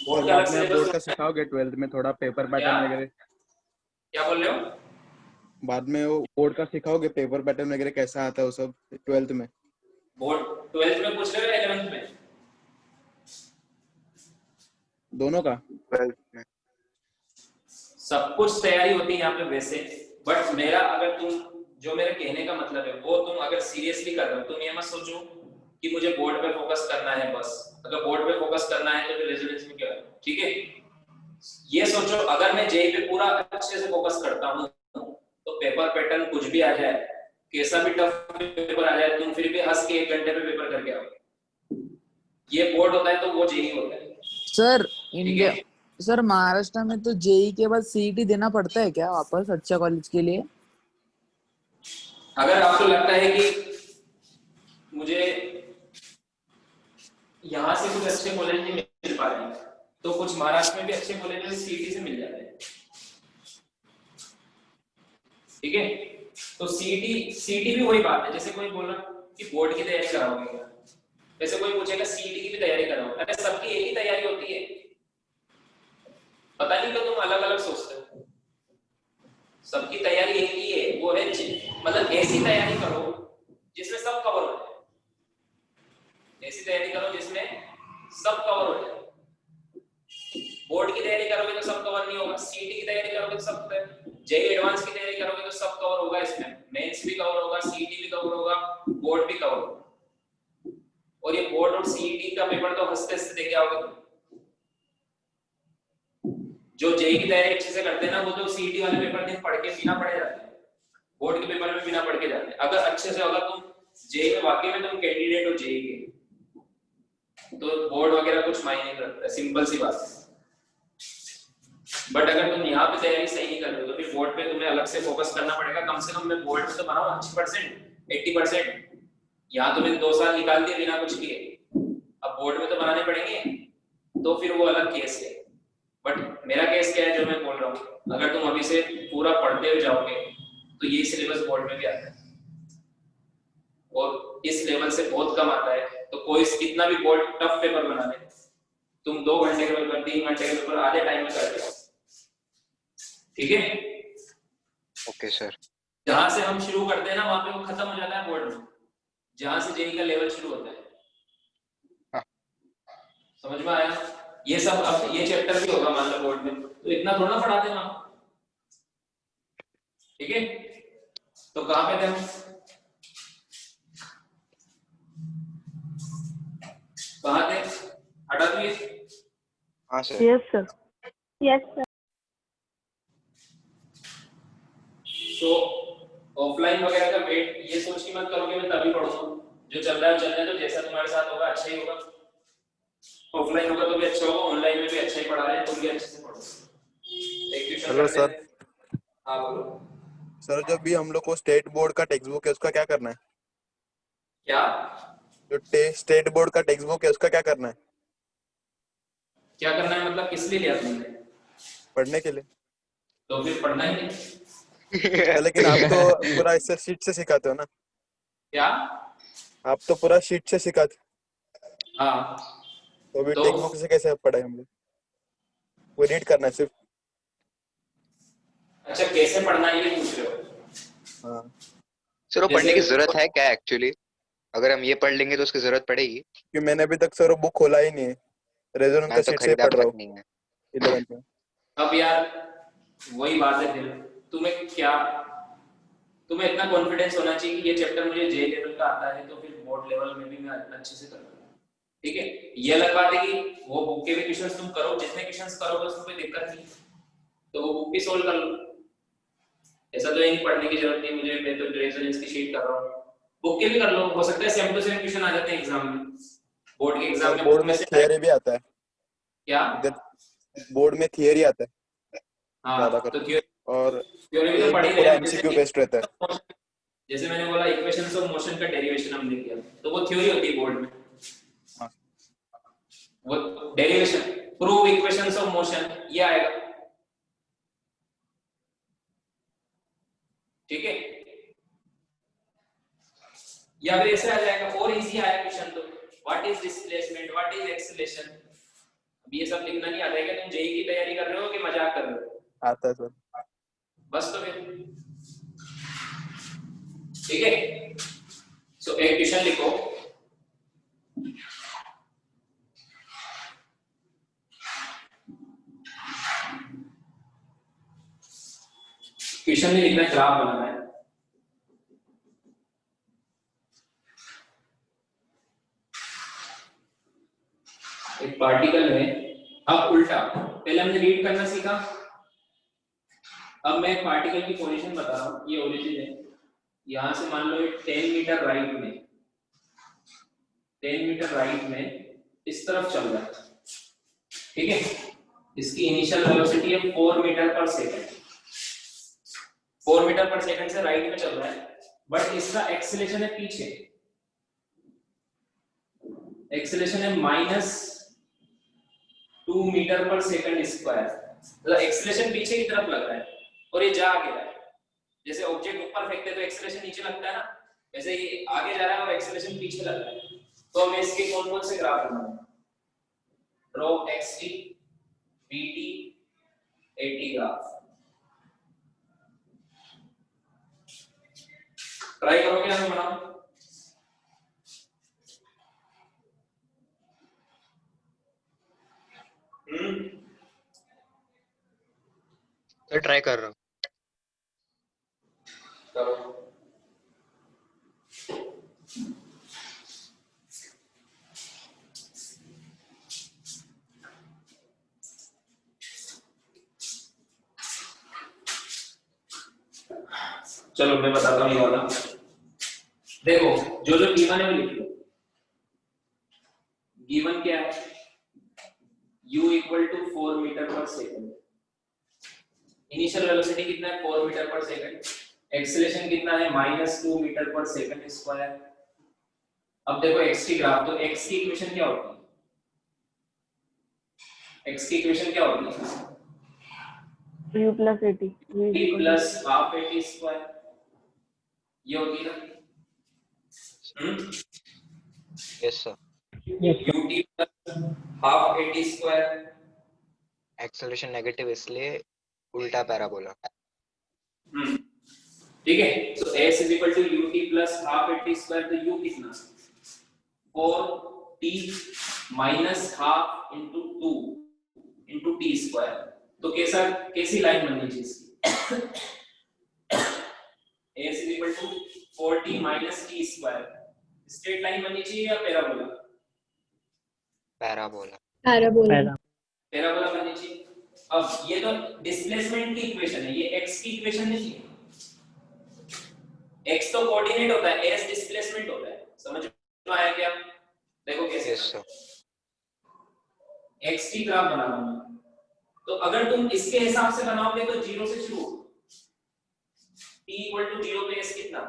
बोर्ड का अलग बाद में आप बोर्ड का सिलेबस। सिखाओगे 12th में थोड़ा पेपर पैटर्न वगैरह? क्या बोल रहे हो? बाद में वो बोर्ड का सिखाओगे पेपर पैटर्न वगैरह कैसा आता है वो सब 12th में? बोर्ड 12th में पूछ रहे हो या 11th में? दोनों का? 12th में। सब कुछ तैयारी होती है यहाँ पे वैसे, बट मेरा अगर तुम, जो मेरे कहने का मतलब है वो तुम अगर सीरियसली कर रहे हो, तुम ये मत सोचो कि मुझे बोर्ड पे फोकस करना है बस। अगर बोर्ड पे फोकस करना है तो फिर रेजोनेंस में क्या है, ठीक है। ये सोचो अगर मैं जेई पे पूरा अच्छे से फोकस करता हूँ तो पेपर पैटर्न कुछ भी आ जाए, कैसा भी टफ पेपर आ जाए, तुम फिर भी हंस के 1 घंटे में पेपर करके आओ। ये बोर्ड होता है तो वो जेई होता है सर ठीक इंडिया, है। सर महाराष्ट्र में तो जेई के बाद सीईटी देना पड़ता है क्या वापस अच्छा कॉलेज के लिए? अगर आपको लगता है कि मुझे यहाँ से कुछ अच्छे कॉलेज नहीं मिल पा रहे हैं तो कुछ महाराष्ट्र में भी अच्छे कॉलेज सीईटी से मिल जाते हैं, ठीक है। तो सीटी भी वही बात है, जैसे कोई बोल रहा कि बोर्ड की तैयारी कराओगे क्या, वैसे कोई पूछेगा सीटी की भी तैयारी कराओगे, अरे सबकी एक ही तैयारी होती है, पता नहीं क्यों तुम अलग अलग सोचते हो, सबकी तैयारी एक ही है, वो है मतलब ऐसी तैयारी करो जिसमें सब कवर हो जाए, ऐसी तैयारी करो जिसमें सब कवर हो जाए। बोर्ड की तैयारी करोगे तो सब कवर नहीं होगा, सीटी की तैयारी करोगे तो सब, जेई एडवांस की तैयारी करोगे तो सब कवर होगा, इसमें मेंस भी कवर होगा, सीटी भी कवर होगा, बोर्ड भी कवर होगा। और ये बोर्ड और सीटी का पेपर तो हंसते हंसते देके आओगे तुम। जो जेई की तैयारी अच्छे से करते हैं ना, वो तो सीटी वाले पेपर दिन पढ़ के बिना पढ़े जाते हैं, बोर्ड के पेपर में बिना पढ़ के जाते हैं। अगर अच्छे से होगा तुम जेई में, वाकई में तुम कैंडिडेट हो जेई के, तो बोर्ड वगैरह कुछ मायने नहीं रखता, सिंपल सी बात है। बट अगर तुम यहाँ पे तैयारी सही नहीं कर रहे हो तो फिर बोर्ड पे तुम्हें अलग से फोकस करना पड़ेगा। कम से कम मैं बोर्ड में तो बनाऊं 80% 80%, यहाँ तुम्हें 2 साल निकाल दिए बिना कुछ किए, अब बोर्ड में तो बनाने पड़ेंगे, तो फिर वो अलग केस है। बट मेरा केस क्या है जो मैं बोल रहा हूँ, अगर तुम अभी से पूरा पढ़ते हुए जाओगे तो ये सिलेबस बोर्ड में भी आता है, और इस लेवल से बहुत कम आता है। तो कोई कितना भी बोर्ड टफ पेपर बना ले, तुम 2 घंटे के पेपर, 3 घंटे के पेपर आधे टाइम में कर दो, ठीक है। Okay sir. जहां से हम शुरू करते हैं ना, वहां पे वो खत्म हो जाता है बोर्ड में, जहां से जेई का लेवल शुरू होता है। हाँ। समझ में आया? ये सब अब ये चैप्टर भी होगा मान लो बोर्ड में, तो इतना थोड़ा ना पढ़ा देना, ठीक है। तो कहां पे थे हम? कहां थे? हटा दो ये। हाँ sir. Yes sir. Yes sir. तो ऑफलाइन वगैरह का वेट ये सोच के मत करोगे मैं तभी पढ़ूंगा, जो चल रहा है चलने दो, जैसा तुम्हारे साथ होगा अच्छा ही होगा। ऑफलाइन होगा तो भी अच्छा होगा, ऑनलाइन में भी अच्छा ही पढ़ा रहे हैं, तुम भी अच्छे से पढ़ो। एक ट्यूशन हेलो करते सर। हैं। हाँ बोलो। सर जो भी हम लोग को स्टेट बोर्ड का टेक्स्ट बुक है उसका क्या करना है? क्या जो स्टेट बोर्ड का टेक्स्ट बुक है उसका क्या करना है? क्या करना है मतलब किस लिए लिया तुमने? पढ़ने के लिए। तो फिर पढ़ना ही नहीं। लेकिन आप तो पूरा इससे शीट से सिखाते हो ना। क्या? आप तो पूरा शीट से सिखाते, हाँ तो अभी तो टेक्स्ट बुक से कैसे पढ़े हम लोग? वो रीड करना है सिर्फ। अच्छा कैसे पढ़ना है ये पूछ रहे हो? हाँ सर वो पढ़ने की जैसे जरूरत है क्या एक्चुअली? अगर हम ये पढ़ लेंगे तो उसकी जरूरत पड़ेगी? क्योंकि मैंने अभी तक सर वो बुक खोला ही नहीं है, रेजोनेंस मैंने का तो शीट से ही खरीदा पढ़ रहा तक हूँ नहीं है। 11th में। अब यार वही बात है, फिर तुम्हें क्या, तुम्हें इतना कॉन्फिडेंस होना चाहिए कि ये चैप्टर मुझे जे लेवल का आता है, तो फिर बोर्ड लेवल में भी मैं अच्छे से करूंगा, ठीक है। ये अलग बात है कि वो बुक के भी क्वेश्चंस तुम करो, जितने क्वेश्चंस करोगे उसमें कोई दिक्कत नहीं, तो वो बुक भी सोल्व कर लो। ऐसा तो नहीं पढ़ने की जरूरत नहीं मुझे, मैं तो रेजोनेंस की शीट कर रहा हूँ, बुक के भी कर लो, हो सकता है सेम टू सेम क्वेश्चन आ जाते हैं एग्जाम में, बोर्ड के एग्जाम में। बोर्ड में थियरी भी आता है क्या? इधर बोर्ड में थियरी आता है ज्यादा हाँ कर, तो थ्योरी और भी तो एक पढ़ ही पूरा रहे हैं। एमसीक्यू बेस्ड रहता है। जैसे मैंने बोला इक्वेशंस ऑफ मोशन का डेरिवेशन हमने किया, तो वो थ्योरी होती है बोर्ड में। हाँ। वो derivation, prove equations of motion, ये आएगा, ठीक है। या फिर ऐसे आ जाएगा, और इजी आया क्वेश्चन तो, what is displacement, what is acceleration. अब ये सब लिखना नहीं आता है क्या? तुम जेई की तैयारी कर रहे हो कि मजाक कर रहे हो? आता है सर। बस तो फिर ठीक है। सो एक क्वेश्चन लिखो, क्वेश्चन नहीं लिखना, ग्राफ बनाना है। एक पार्टिकल है, अब उल्टा, पहले हमने रीड करना सीखा, अब मैं पार्टिकल की पोजीशन बता रहा हूं, ये ओरिजिन है, यहां से मान लो 10 मीटर राइट में, 10 मीटर राइट में इस तरफ चल रहा है, ठीक है। इसकी इनिशियल वेलोसिटी है 4 मीटर पर सेकंड, 4 मीटर पर सेकंड से राइट में चल रहा है, बट इसका एक्सेलरेशन है पीछे, एक्सेलरेशन है -2 मीटर पर सेकंड स्क्वायर, मतलब एक्सेलरेशन पीछे की तरफ लग रहा है और ये जा आगे रहा है, जैसे ऑब्जेक्ट ऊपर फेंकते तो एक्सेलरेशन नीचे लगता है ना, वैसे ये आगे जा रहा है और एक्सेलरेशन पीछे लग रहा है। तो हमें इसके कौन कौन से ग्राफ बनाने हैं? रो xt vt at graph try करोगे ना बनाओ? सर ट्राई कर रहा हूँ। करो। चलो मैं बताता हूँ ये वाला। देखो जो जो गिवन है वो लिख लो। गिवन क्या है? u इक्वल टू 4 मीटर पर सेकंड। इनिशियल वेलोसिटी कितना है? 4 मीटर पर सेकंड। एक्सेलरेशन कितना है? -2 मीटर पर सेकंड स्क्वायर। अब देखो x की ग्राफ, तो x की इक्वेशन क्या होती है? x की इक्वेशन क्या होती है? u plus 80 t plus half at square, ये होती है ना? Yes sir. ut plus half at square. Acceleration negative इसलिए उल्टा पैराबोला। ठीक है, so s is equal to ut plus half at square. तो u कितना? 4t minus half into 2 into t square. तो कैसी लाइन बननी चाहिए इसकी? s is equal to 4t minus t square. Straight line बननी चाहिए या पैराबोला? पैराबोला। पैराबोला बननी चाहिए। अब ये तो डिस्प्लेसमेंट की इक्वेशन है, ये x की इक्वेशन नहीं है। x तो कोऑर्डिनेट होता है, s डिस्प्लेसमेंट होता है। समझ में आया क्या? देखो कैसे। Yes sir. x की ग्राफ बना रहा हूं, तो अगर तुम इसके हिसाब से बनाओगे तो 0 से शुरू होगा। t इक्वल टू 0 पे s कितना?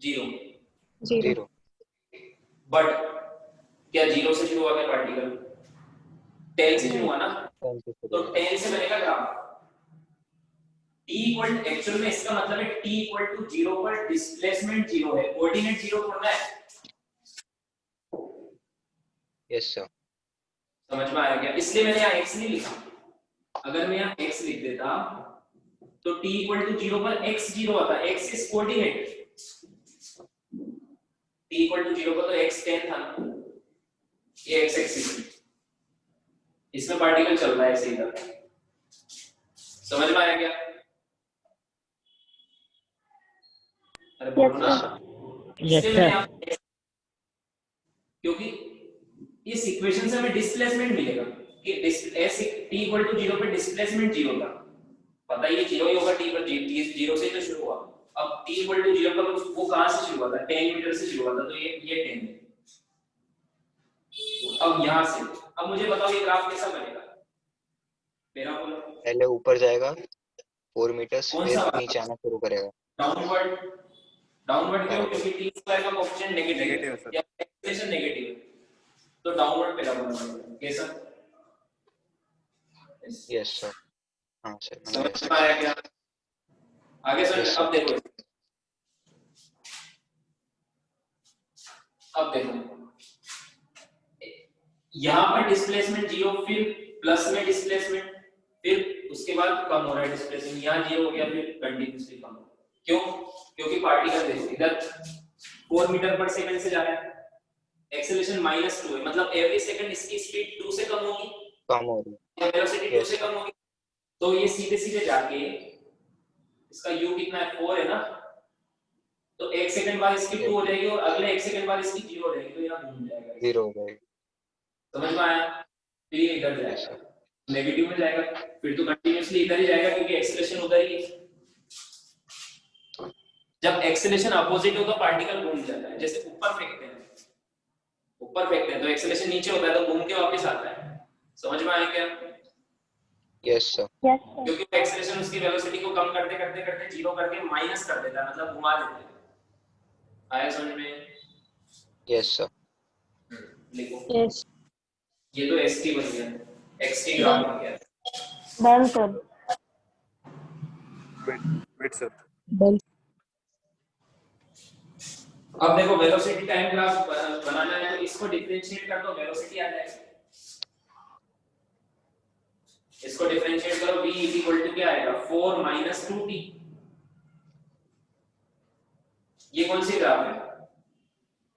0। बट क्या 0 से शुरू हुआ क्या पार्टिकल? 10 से शुरू हुआ ना, तो 10 से बनेगा ग्राफ। t इक्वल एक्चुअल में इसका मतलब है t इक्वल टू 0 पर डिस्प्लेसमेंट 0 है, कोऑर्डिनेट 0 थोड़ा है। Yes sir. समझ में आया क्या? इसलिए मैंने यहाँ x नहीं लिखा। अगर मैं यहाँ x लिख देता तो t इक्वल टू 0 पर x 0 आता। x is coordinate. t equal to 0 पर तो x 10 था ना, ये x एक्सिस, इसमें पार्टिकल चल रहा है ऐसे इधर। समझ में आया क्या? अरे बोलो ना। इसलिए मैंने यहाँ क्योंकि इस इक्वेशन से हमें डिस्प्लेसमेंट मिलेगा कि s t इक्वल टू 0 पे डिस्प्लेसमेंट 0 था। पता ही है 0 ही होगा, t पर 0 से ही तो शुरू हुआ। अब t इक्वल टू 0 पर वो कहां से शुरू हुआ था? 10 मीटर से शुरू हुआ था, तो ये 10 है। अब यहां से अब मुझे बताओ ये ग्राफ कैसा बनेगा? पैराबोला। पहले ऊपर जाएगा 4 मीटर, कौन फिर सा वाला? नीचे आना शुरू करेगा। डाउनवर्ड क्यों? क्योंकि t स्क्वायर का कोएफिशिएंट नेगेटिव है या एक्सप्रेशन नेगेटिव है, तो डाउनवर्ड पैराबोला बनेगा। कैसा? Yes sir. हाँ सर। समझ में आया क्या? आगे सर Yes, अब देखो, अब देखो यहाँ पर डिस्प्लेसमेंट 0, फिर प्लस में डिस्प्लेसमेंट, फिर उसके बाद कम हो रहा है डिस्प्लेसमेंट। यहाँ 0 हो गया, फिर कंटिन्यूअसली कम हो रहा है। क्यों? क्योंकि पार्टिकल देखो इधर 4 मीटर पर सेकंड से जा रहा है, एक्सेलरेशन -2 है, मतलब एवरी सेकंड इसकी स्पीड 2 से कम होगी, कम हो रही है। वेलोसिटी 2 से कम होगी। तो ये सीधे सीधे जाके इसका u कितना है? 4 है ना, तो 1 सेकंड बाद इसकी 2 हो जाएगी और अगले 1 सेकंड बाद इसकी 0 हो जाएगी, तो यहाँ घूम जाएगा। 0 हो गई। समझ में आया? फिर ये इधर जाएगा, नेगेटिव में जाएगा, फिर तो कंटिन्यूअसली इधर ही जाएगा क्योंकि एक्सेलरेशन उधर ही है। जब एक्सेलरेशन अपोजिट हो तो पार्टिकल घूम जाता है। जैसे ऊपर फेंकते हैं तो एक्सेलरेशन नीचे होता है, तो घूम के वापस आता है। समझ में आया क्या? Yes sir. क्योंकि एक्सेलरेशन उसकी वेलोसिटी को कम करते करते करते 0 करके माइनस कर देता है, मतलब घुमा देता है। आया समझ में? Yes sir. लिखो। यस ये तो st बन गया, xt ग्राफ बन गया। Done sir. Wait sir. del अब देखो वेलोसिटी टाइम ग्राफ बनाना है तो इसको डिफरेंशिएट कर दो, वेलोसिटी आ जाएगी। इसको डिफरेंशिएट करो, v इज इक्वल टू क्या आएगा 4 माइनस 2t। ये कौन सी ग्राफ है?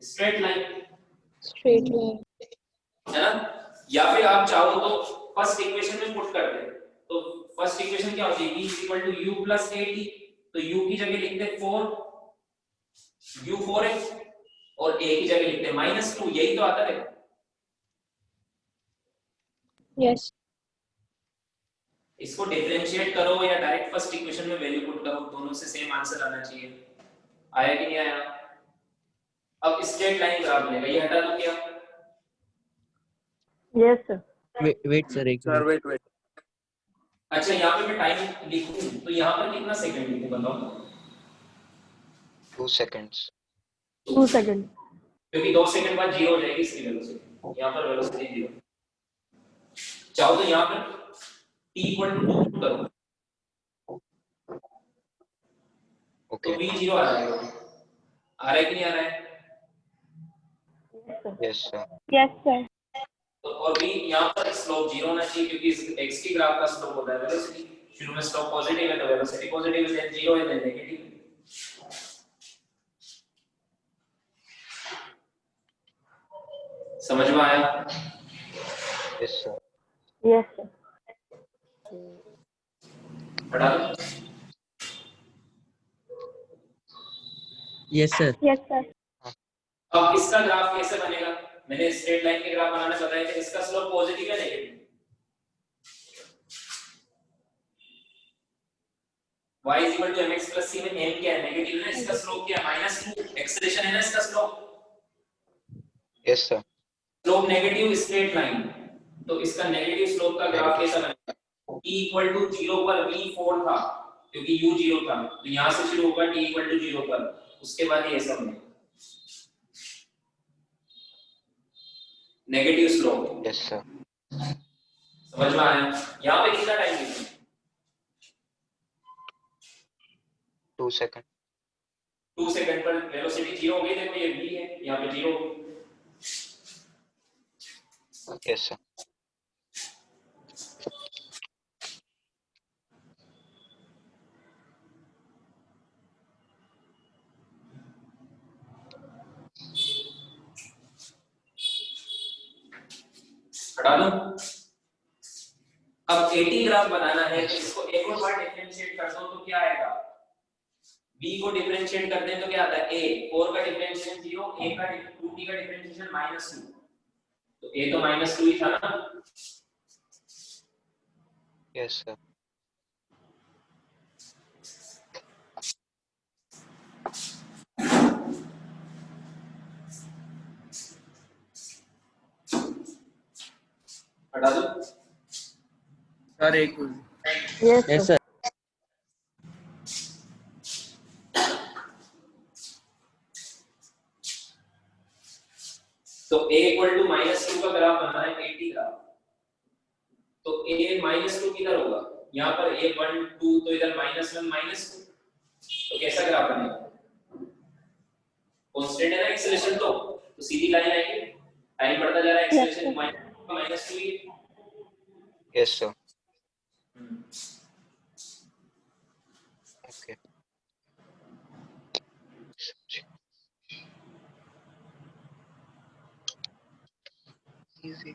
Straight line straight line. है ना? या फिर आप चाहो तो फर्स्ट इक्वेशन में पुट कर दे। तो फर्स्ट इक्वेशन क्या होती है? v is equal to u plus at। तो u की जगह लिखते 4, u 4 है, और a की जगह लिखते माइनस 2। यही तो आता है। Yes. इसको डिफरेंशिएट करो या डायरेक्ट फर्स्ट इक्वेशन में वैल्यू पुट करो, दोनों से सेम आंसर आना चाहिए। आया कि नहीं आया? अब स्ट्रेट लाइन ग्राफ बनेगा, ये हटा दो क्या? Yes, sir. वेट सर एक सर मिनट। वेट। अच्छा, यहाँ पे मैं टाइम लिखूं तो यहाँ पर कितना सेकंड लिखूं बताओ? 2 seconds. 2 seconds. क्योंकि 2 सेकंड बाद जीरो हो जाएगी इसकी वेलोसिटी। यहाँ पर वेलोसिटी जीरो। चाहो तो यहाँ पर t इक्वल टू 2 करो, तो Okay. v जीरो आ जाएगा। आ रहा है कि नहीं आ रहा है? Yes sir. Yes, sir. तो और v यहाँ पर स्लोप जीरो होना चाहिए, क्योंकि x की ग्राफ का स्लोप होता है वेलोसिटी। शुरू में स्लोप पॉजिटिव है तो वेलोसिटी पॉजिटिव है, देन जीरो है, देन नेगेटिव। समझ में आया? Yes sir. Yes, sir. हटा दो। Yes sir. Yes, sir. अब इसका ग्राफ कैसे बनेगा? मैंने स्ट्रेट लाइन के ग्राफ बनाना बताया था। इसका स्लोप पॉजिटिव है negative? y is equal to mx plus c में m क्या है? नेगेटिव है। इसका स्लोप क्या है? -2। एक्सेलरेशन है ना इसका slope. Yes sir. Slope negative straight line, तो इसका नेगेटिव स्लोप का ग्राफ कैसा बनेगा? t इक्वल टू 0 पर v 4 था, क्योंकि u 0 था, तो यहां से शुरू होगा t इक्वल टू 0 पर, उसके बाद ये ऐसा बनेगा नेगेटिव स्लोप। Yes sir. समझ में आया? यहां पे कितना टाइम लिखना? 2 seconds. 2 सेकंड पर वेलोसिटी 0 हो गई। देखो ये v है, यहां पे 0 हो गई। Yes sir. हटा दो। अब 80 ग्राफ बनाना है तो इसको एक और बार डिफरेंशिएट कर दो तो क्या आएगा? v को डिफरेंशिएट कर दें तो क्या आता है? a 4 का डिफरेंशिएशन 0, a का 2t का डिफरेंशिएशन -2। तो a तो -2 ही था ना? Yes sir. हटा दो। सर एक Yes, यस sir. सर। तो a इक्वल टू -2 का ग्राफ बनाना है 80 ग्राफ। तो a -2 किधर होगा? यहाँ पर a 1 2, तो इधर -1 -2। तो कैसा ग्राफ बनेगा? कांस्टेंट है ना एक्सेलरेशन, तो सीधी लाइन आएगी। टाइम बढ़ता जा रहा है, एक्सेलरेशन -2 ही है। Yes sir. Okay. Easy.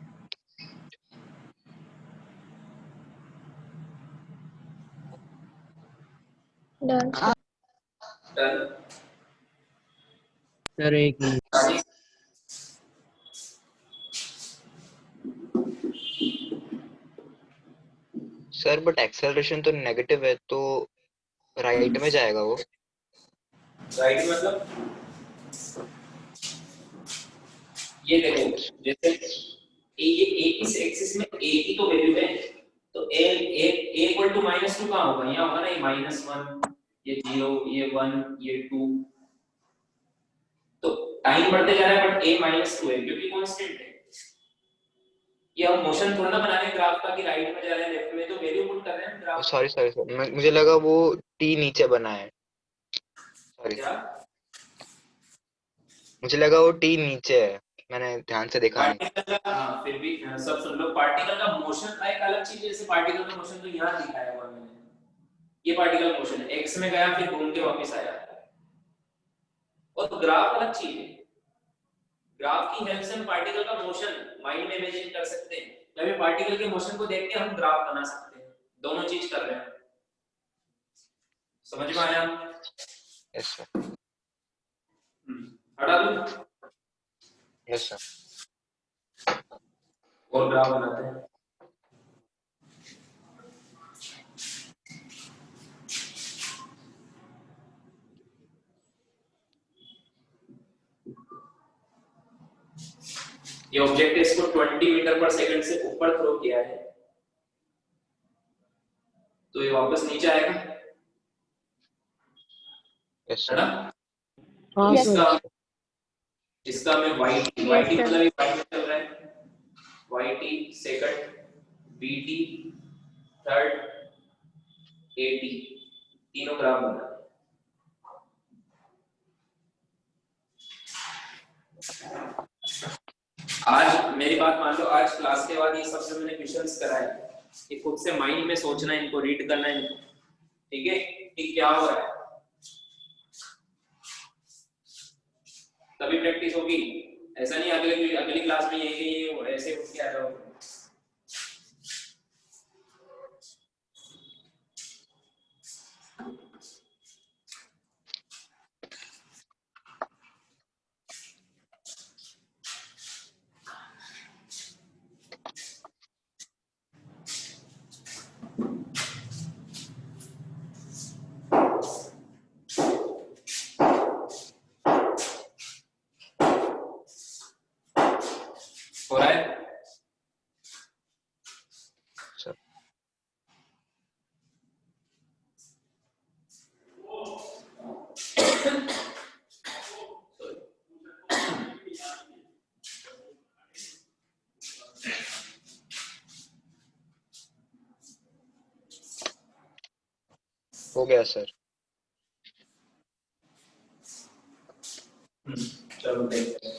Done, sir. Done. Sir एक मिनट। सर बट एक्सेलरेशन तो नेगेटिव है, तो राइट में जाएगा वो। राइट मतलब ये देखो, जैसे ये इस एक्सिस में a की तो वैल्यू है, तो a इक्वल टू -2 कहां होगा? यहां होगा ना, ये -1, ये 0, ये 1, ये 2। तो टाइम बढ़ते जा रहा है बट a -2 है, क्योंकि कांस्टेंट है। ये हम मोशन थोड़ा ना बना रहे हैं ग्राफ का कि राइट में जा रहे हैं लेफ्ट में, तो वैल्यू पुट कर रहे हैं ग्राफ। सॉरी सॉरी सर, मुझे लगा वो टी नीचे बना है, सॉरी। क्या मुझे लगा वो टी नीचे है, मैंने ध्यान से देखा नहीं। पार्टिकल का, हाँ फिर भी सब सुन लो, पार्टिकल का मोशन एक अलग चीज है। जैसे पार्टिकल का मोशन तो यहाँ दिखाया हुआ मैंने, ये पार्टिकल मोशन है, एक्स में गया फिर घूम के वापस आया, और ग्राफ अलग चीज है। ग्राफ की हेल्प से हम पार्टिकल का मोशन माइंड में इमेजिन कर सकते हैं, या फिर पार्टिकल के मोशन को देख के हम ग्राफ बना सकते हैं। दोनों चीज कर रहे हैं, समझ में आया? Yes sir. हटा दूं यस सर। और ग्राफ बनाते हैं। ये ऑब्जेक्ट है, इसको 20 मीटर पर सेकंड से ऊपर थ्रो किया है, तो ये वापस नीचे आएगा, यस है सर। ना? हाँ Yes, सर। इसका में वाई वाई sir. मतलब वाई में चल रहा है, Y T second, B T third, A T, तीनों ग्राफ बना है। आज मेरी बात मान लो, आज क्लास के बाद ये सब जो मैंने क्वेश्चंस कराए, ये खुद से माइंड में सोचना है, इनको रीड करना है, ठीक है कि क्या हो रहा है, तभी प्रैक्टिस होगी। ऐसा नहीं अगली क्लास में ये ऐसे उठ के आ जाओ। हो रहा है सर हो गया सर। चलो देखते हैं।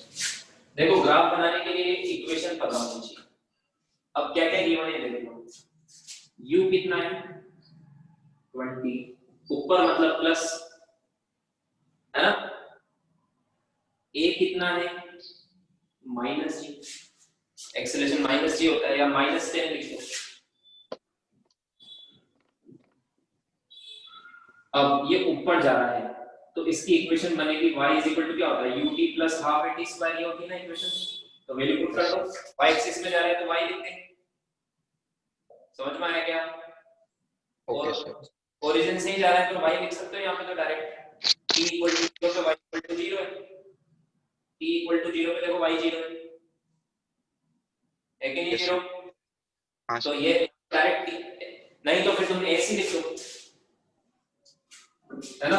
देखो ग्राफ बनाने के लिए इक्वेशन पता होनी चाहिए। अब क्या क्या गिवन है देखो, u कितना है 20, ऊपर मतलब प्लस, है ना? a कितना है माइनस जी, एक्सेलरेशन माइनस जी होता है, या -10 लिख दो। अब ये ऊपर जा रहा है तो इसकी इक्वेशन बनेगी y क्या होता है ut plus half at square, ये होती है ना इक्वेशन। तो वैल्यू पुट कर दो, y एक्सिस में जा रहा है तो y लिख देंगे। समझ में आया क्या? Okay sir. ओरिजिन से ही जा रहा है तो y लिख सकते हो यहाँ पे, तो डायरेक्ट t इक्वल टू 0 पे y इक्वल टू 0 है, t इक्वल टू 0 पे देखो y 0 है कि नहीं? 0। हाँ तो सर। ये डायरेक्ट, नहीं तो फिर तुम ऐसे लिख दो, है ना?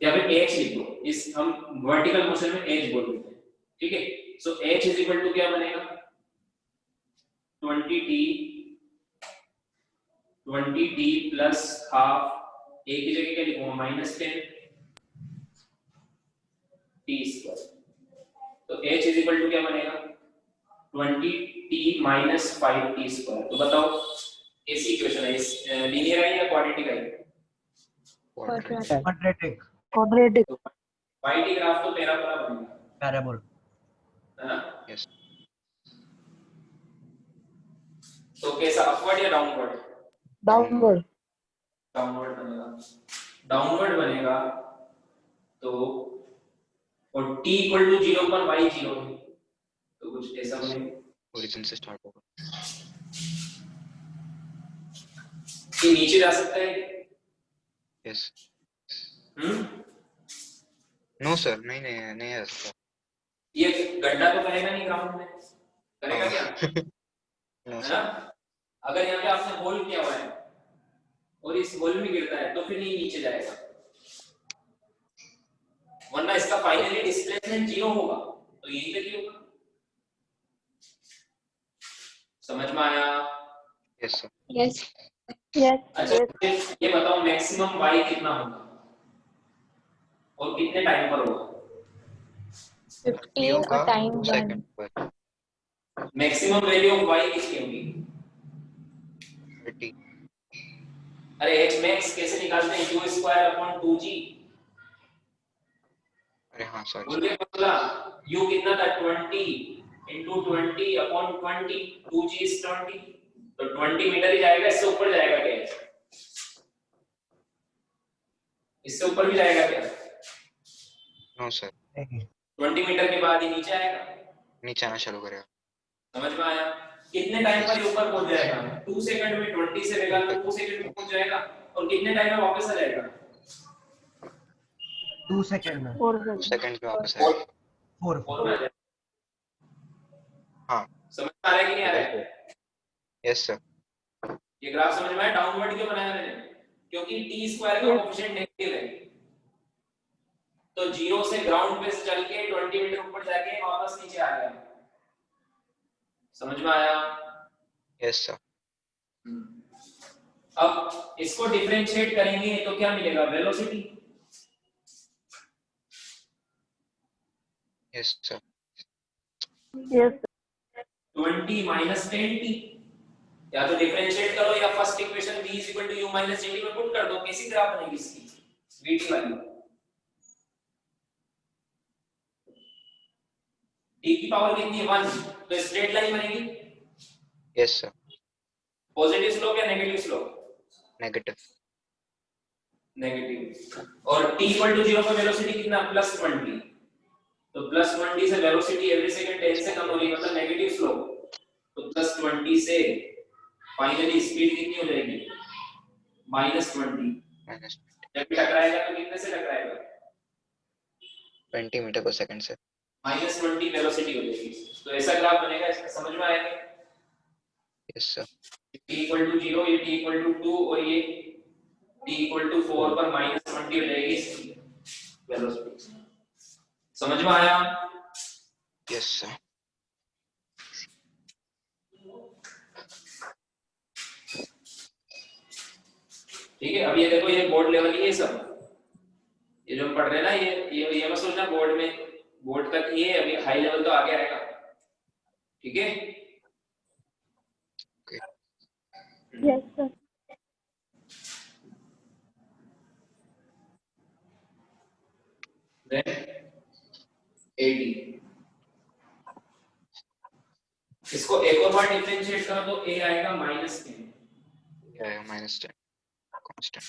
या फिर h लिख दो, इस हम वर्टिकल मोशन में h बोल देते हैं, ठीक है? सो h इज इक्वल टू क्या बनेगा 20t प्लस हाफ, a की जगह क्या लिखूंगा -10 t स्क्वायर। तो h इज इक्वल टू क्या बनेगा 20t माइनस 5t स्क्वायर। तो बताओ ऐसी इक्वेशन है, इस लीनियर है या क्वाड्रेटिक है? क्वाड्रेटिक। क्वाड्रेटिक। तो y ग्राफ तो पैराबोला बनेगा, पैराबोल। है ना? यस। तो कैसा, अपवर्ड या डाउनवर्ड? डाउनवर्ड। डाउनवर्ड बनेगा, डाउनवर्ड बनेगा। तो और t इक्वल टू 0 पर y 0 है, तो कुछ ऐसा बनेगा। ओरिजिन से स्टार्ट होगा। ये नीचे जा सकता है? यस। हम्म, नो सर, नहीं नहीं नहीं है सर। ये गड्ढा तो करेगा नहीं ग्राउंड में, करेगा क्या? नो है सर। ना? अगर यहाँ पे आपने होल किया हुआ है और इस होल में गिरता है तो फिर नहीं नीचे जाएगा, वरना इसका फाइनली डिस्प्लेसमेंट 0 होगा, तो यहीं पे भी होगा। समझ में आया? Yes sir. यस यस अच्छा ये बताओ मैक्सिमम y कितना होगा और कितने टाइम पर होगा? 15 और टाइम 2 1 सेकंड पर मैक्सिमम वैल्यू ऑफ y कितनी होगी? 30। अरे h max कैसे निकालते हैं? u square upon 2g। अरे हाँ सॉरी बोल के बोला u कितना था? 20 into 20 अपॉन 20, 2g is 20, तो 20 मीटर ही जाएगा, इससे ऊपर जाएगा क्या? इससे ऊपर भी जाएगा क्या? नो सर, 20 मीटर के बाद ही नीचे आएगा। नीचे आना चालू करेगा। समझ में आया? कितने टाइम पर ये ऊपर पहुंच जाएगा? 2 सेकंड में 20 से लेगा तो 2 सेकंड में पहुंच जाएगा, और कितने टाइम में वापस आ जाएगा? 2 सेकंड में 2 सेकंड में वापस आएगा। 4 में आ जाएगा। हाँ समझ में आ रहा है कि नहीं आ रहा है? Yes sir. ये ग्राफ समझ में आया? डाउनवर्ड क्यों बनाया मैंने? क्योंकि t स्क्वायर का कोएफिशिएंट नेगेटिव है, तो 0 से ग्राउंड पे से चल के 20 मीटर ऊपर जाके वापस नीचे आ गया। समझ में आया? Yes sir. अब इसको डिफरेंशिएट करेंगे तो क्या मिलेगा? Velocity. Yes sir. Yes 20 minus 10t, या तो डिफरेंशिएट करो या first equation v u dt में पुट कर दो, कैसी ग्राफ बनेगी इसकी? vt वाली। t की पावर कितनी है? 1, तो स्ट्रेट लाइन बनेगी। Yes sir. पॉजिटिव स्लोप या नेगेटिव स्लोप? नेगेटिव। नेगेटिव। और t इक्वल टू 0 पर वेलोसिटी कितना? +20, तो +20 से वेलोसिटी एवरी सेकंड 10 से कम हो रही है, मतलब नेगेटिव स्लोप, तो +20 से फाइनली स्पीड कितनी हो जाएगी? -20। जब टकराएगा तो कितने से टकराएगा? 20 मीटर पर सेकंड से। -20 वेलोसिटी हो जाएगी। तो ऐसा ग्राफ बनेगा। इसका समझ में आएगा? Yes sir. t equal to 0, ये t इक्वल टू 2 और ये t इक्वल टू 4 पर -20 हो जाएगी इसकी वेलोसिटी। समझ में आया? Yes sir. ठीक है। अब ये देखो, ये बोर्ड लेवल ही है सब, ये जो हम पढ़ रहे हैं ना, ये मत सोचना बोर्ड में, बोर्ड तक ये अभी हाई लेवल तो आगे आएगा। ठीक है? यस सर देन 80, इसको एक और बार डिफरेंशिएट करो तो a आएगा -10। क्या है? -10 कांस्टेंट।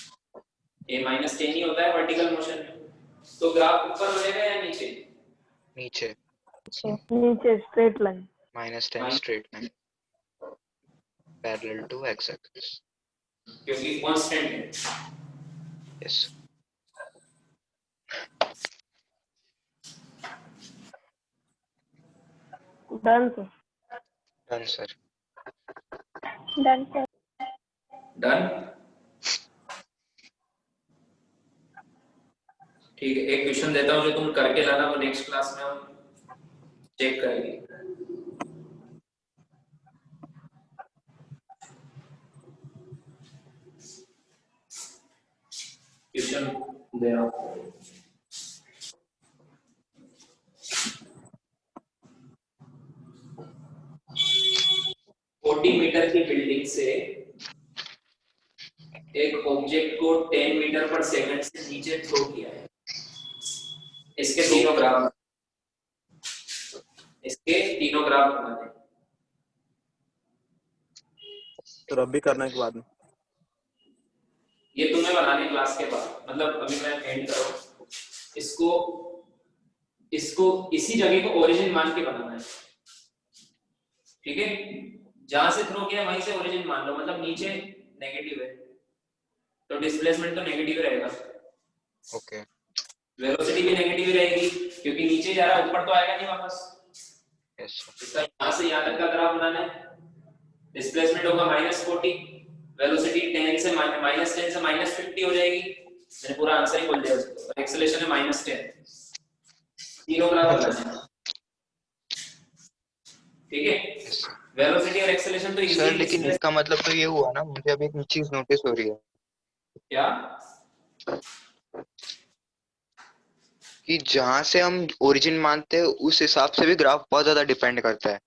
a -10 ही होता है वर्टिकल मोशन में। तो ग्राफ ऊपर बढ़ेगा या नीचे? नीचे। नीचे straight line. -10 straight line parallel to x axis. क्योंकि कांस्टेंट है। Yes. Done sir. Done sir. Done sir. Done. ठीक है, एक क्वेश्चन देता हूँ जो तुम करके लाना, वो नेक्स्ट क्लास में हम चेक करेंगे। क्वेश्चन दे रहा हूँ। मीटर की बिल्डिंग से एक ऑब्जेक्ट को 10 मीटर पर सेकंड से नीचे थ्रो किया है। इसके तीनों ग्राफ बना दें। तो रब भी करना के बाद में ये तुम्हें बनाने क्लास के बाद, मतलब अभी मैं एंड करो, इसको इसी जगह को ओरिजिन मान के बनाना है। ठीक है? जहां से थ्रो किया वहीं से ओरिजिन मान लो, मतलब नीचे नेगेटिव है तो डिस्प्लेसमेंट तो नेगेटिव रहेगा। ओके। वेलोसिटी भी नेगेटिव रहेगी क्योंकि नीचे जा रहा है, ऊपर तो आएगा नहीं वापस। यस। इसका यहां से यहां तक का ग्राफ बनाना है। डिस्प्लेसमेंट होगा -40, वेलोसिटी 10 से -50 हो जाएगी। मैंने पूरा आंसर ही बोल दिया उसको, और एक्सेलरेशन है -10। तीनों ग्राफ बनाना है। ठीक है? Yes sir. वेलोसिटी और एक्सेलरेशन तो सर इजीली लेकिन इसका मतलब तो ये हुआ ना, मुझे अभी एक चीज नोटिस हो रही है क्या कि जहां से हम ओरिजिन मानते हैं उस हिसाब से भी ग्राफ बहुत ज्यादा डिपेंड करता है।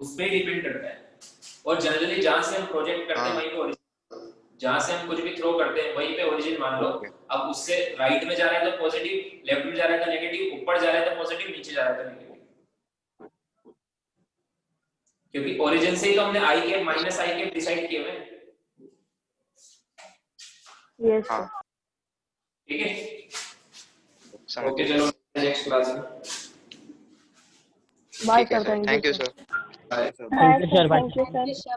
उस पे ही डिपेंड करता है। और जनरली जहां से हम प्रोजेक्ट करते हैं हाँ। वहीं पे ओरिजिन, जहां से हम कुछ भी थ्रो करते हैं वहीं पे ओरिजिन मान लो। अब उससे राइट में जा रहा है तो पॉजिटिव, लेफ्ट में जा रहा है तो नेगेटिव, ऊपर जा रहा है तो पॉजिटिव, नीचे जा रहा है तो नेगेटिव, क्योंकि ओरिजिन से ही तो हमने आई कैप माइनस आई कैप डिसाइड किए हुए हैं। यस हाँ। सर। ठीक है, समझ ओके गया। चलो नेक्स्ट क्लास में। बाय ठीक है sir, sir, thank you sir. Bye bye you, sir. Sir, Bye. Thank you sir.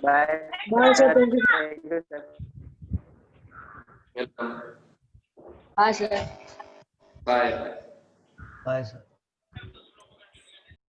Bye bye sir, thank you. Welcome, हाँ सर। बाय। Bye sir.